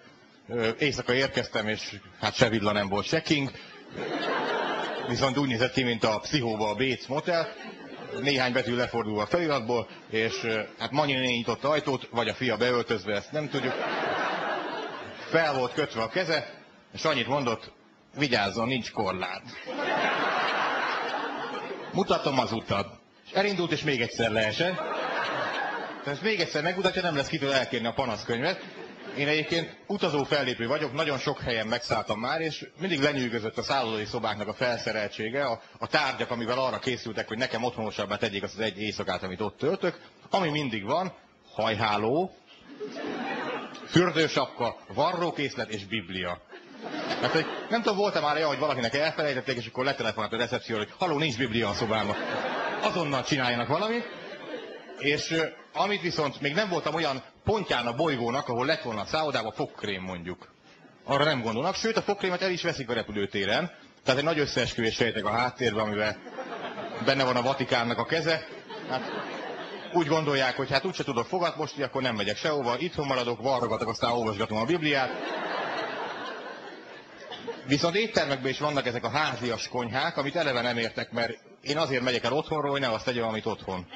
Éjszaka érkeztem, és hát se villa nem volt, se King. Viszont úgy nézett ki, mint a Pszichóba a Bates Motel. Néhány betű lefordulva a feliratból, és hát Manyi néni nyitott ajtót, vagy a fia beöltözve, ezt nem tudjuk. Fel volt kötve a keze, és annyit mondott, vigyázzon, nincs korlát. Mutatom az utat. És elindult, és még egyszer leesett. Tehát még egyszer megmutatja, nem lesz kitől elkérni a panaszkönyvet. Én egyébként utazó fellépő vagyok, nagyon sok helyen megszálltam már, és mindig lenyűgözött a szállodai szobáknak a felszereltsége, a tárgyak, amivel arra készültek, hogy nekem otthonosabbá tegyék azt az egy éjszakát, amit ott töltök. Ami mindig van, hajháló, fürdősapka, varrókészlet és biblia. Hát, hogy nem tudom, volt-e már olyan, hogy valakinek elfelejtették, és akkor letelefonált a recepcióra, hogy haló, nincs biblia a szobában. Azonnal csináljanak valamit. És amit viszont még nem voltam olyan pontján a bolygónak, ahol lett volna a szállodában fogkrém mondjuk. Arra nem gondolnak, sőt a fogkrémet el is veszik a repülőtéren. Tehát egy nagy összeesküvés sejtek a háttérben, amivel benne van a Vatikánnak a keze. Hát, úgy gondolják, hogy hát úgyse tudok fogat mosni, akkor nem megyek sehova, itthon maradok, varrogatok, aztán olvasgatom a Bibliát. Viszont éttermekben is vannak ezek a házias konyhák, amit eleve nem értek, mert én azért megyek el otthonról, hogy ne azt tegyem, amit otthon.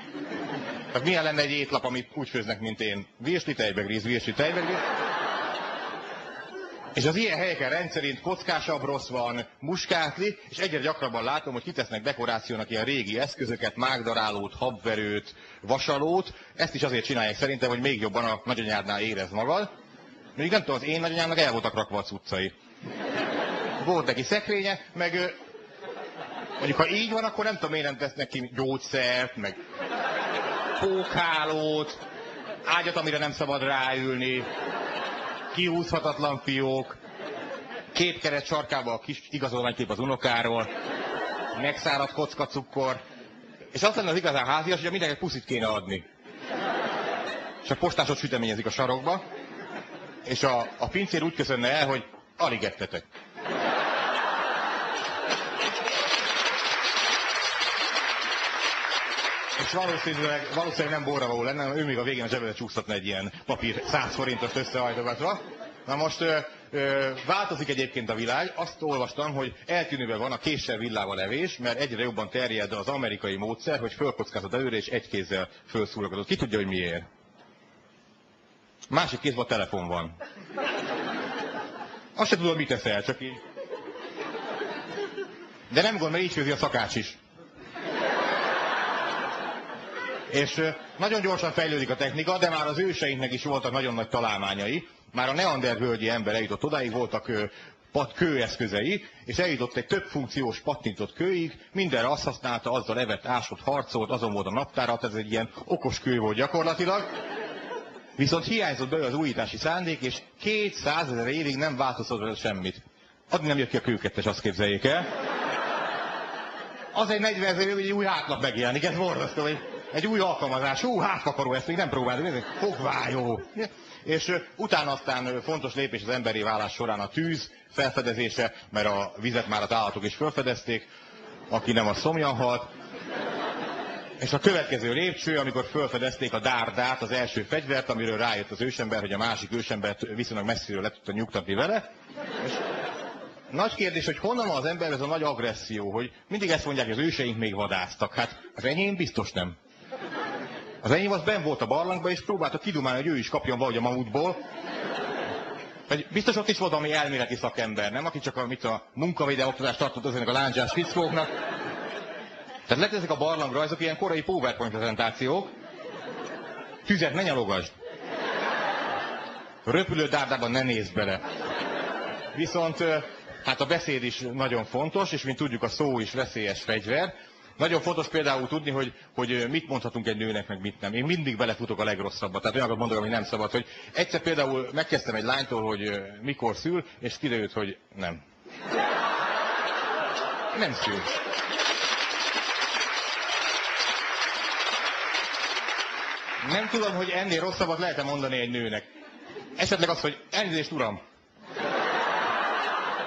Tehát milyen lenne egy étlap, amit úgy főznek, mint én? Virsli, tejbegríz, virsli, tejbegríz. És az ilyen helyeken rendszerint kockásabb rossz van, muskátli, és egyre gyakrabban látom, hogy kitesznek dekorációnak ilyen régi eszközöket, mágdarálót, habverőt, vasalót. Ezt is azért csinálják szerintem, hogy még jobban a nagyanyádnál érezd magad. Még nem tudom, az én nagyanyámnak el voltak rakva a cuccai. Volt neki szekrénye, meg mondjuk ha így van, akkor nem tudom, miért nem tesznek ki gyógyszert, meg pókhálót, ágyat, amire nem szabad ráülni, kihúzhatatlan fiók, képkeret sarkába a kis igazolványkép az unokáról, megszáradt kocka cukor, és azt lenne az igazán házias, hogy mindenkinek puszit kéne adni. És a postásod süteményezik a sarokba, és a pincér úgy köszönne el, hogy alig ettetek. És valószínűleg nem borravaló lenne, ő még a végén a zsebbe csúsztatna egy ilyen papír 100 forintost összehajtogatva. Na most változik egyébként a világ. Azt olvastam, hogy eltűnőben van a késsel villával evés, mert egyre jobban terjed az amerikai módszer, hogy fölkockázott előre és egy kézzel fölszúrogatott. Ki tudja, hogy miért? Másik kézben a telefon van. Azt se tudom, mit teszel, csak így. De nem gond, mert így főzi a szakács is. És nagyon gyorsan fejlődik a technika, de már az őseinknek is voltak nagyon nagy találmányai. Már a neandervölgyi ember eljutott odáig, voltak kőeszközei, és eljutott egy több funkciós pattintott kőig, mindenre azt használta, azzal evett, ásott, harcolt, azon volt a naptára, ez egy ilyen okos kő volt gyakorlatilag. Viszont hiányzott belőle az újítási szándék, és 200 000 évig nem változtatott semmit. Addig nem jött ki a kőkettes, azt képzeljék el. Az egy 40 000 évig, hogy egy új hátlap megjelenik, ez borzasztó, hogy egy új alkalmazás, hátkakaró, ezt még nem próbáltuk, fogvályó. És utána aztán fontos lépés az emberi válás során a tűz felfedezése, mert a vizet már az állatok is felfedezték, aki nem, az szomjan halt. És a következő lépcső, amikor felfedezték a dárdát, az első fegyvert, amiről rájött az ősember, hogy a másik ősembert viszonylag messziről le tudta nyugtatni vele. És nagy kérdés, hogy honnan van az ember ez a nagy agresszió, hogy mindig ezt mondják, hogy az őseink még vadásztak. Hát az enyém biztos nem. Az enyém az benn volt a barlangban, és próbálta kidumálni, hogy ő is kapjon valahogy a mamutból. Biztos ott is volt valami elméleti szakember, nem? Aki csak a munkavédelmi oktatást tartott ezeknek a lándzsás fickóknak. Tehát lett ezek a barlangrajzok, ilyen korai PowerPoint prezentációk. Tüzet ne nyalogasd. Röpülő dárdában ne nézd bele. Viszont hát a beszéd is nagyon fontos, és mint tudjuk, a szó is veszélyes fegyver. Nagyon fontos például tudni, hogy mit mondhatunk egy nőnek, meg mit nem. Én mindig belefutok a legrosszabbat. Tehát olyanokat mondok, ami nem szabad. Hogy egyszer például megkezdtem egy lánytól, hogy mikor szül, és kiderült, hogy nem. Nem szül. Nem tudom, hogy ennél rosszabbat lehet-e mondani egy nőnek. Esetleg az, hogy elnézést, uram.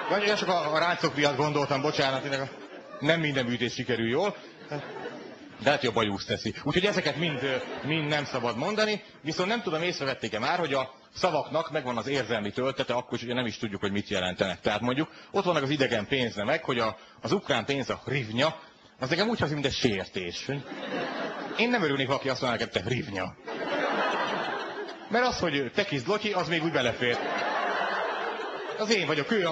Vagy csak a ráncok miatt gondoltam, bocsánat. Nem minden műtés sikerül jól. De hát jobb a jusz teszi. Úgyhogy ezeket mind nem szabad mondani, viszont nem tudom, észrevették-e már, hogy a szavaknak megvan az érzelmi töltete, akkor is ugye nem is tudjuk, hogy mit jelentenek. Tehát mondjuk ott vannak az idegen pénznemek, hogy az ukrán pénz, a hrivnya, az nekem úgy hangzik, mint egy sértés. Én nem örülnék, valaki azt mondaná, hogy te hrivnya. Mert az, hogy te kis zlotyi, az még úgy belefér. Az én vagyok, ő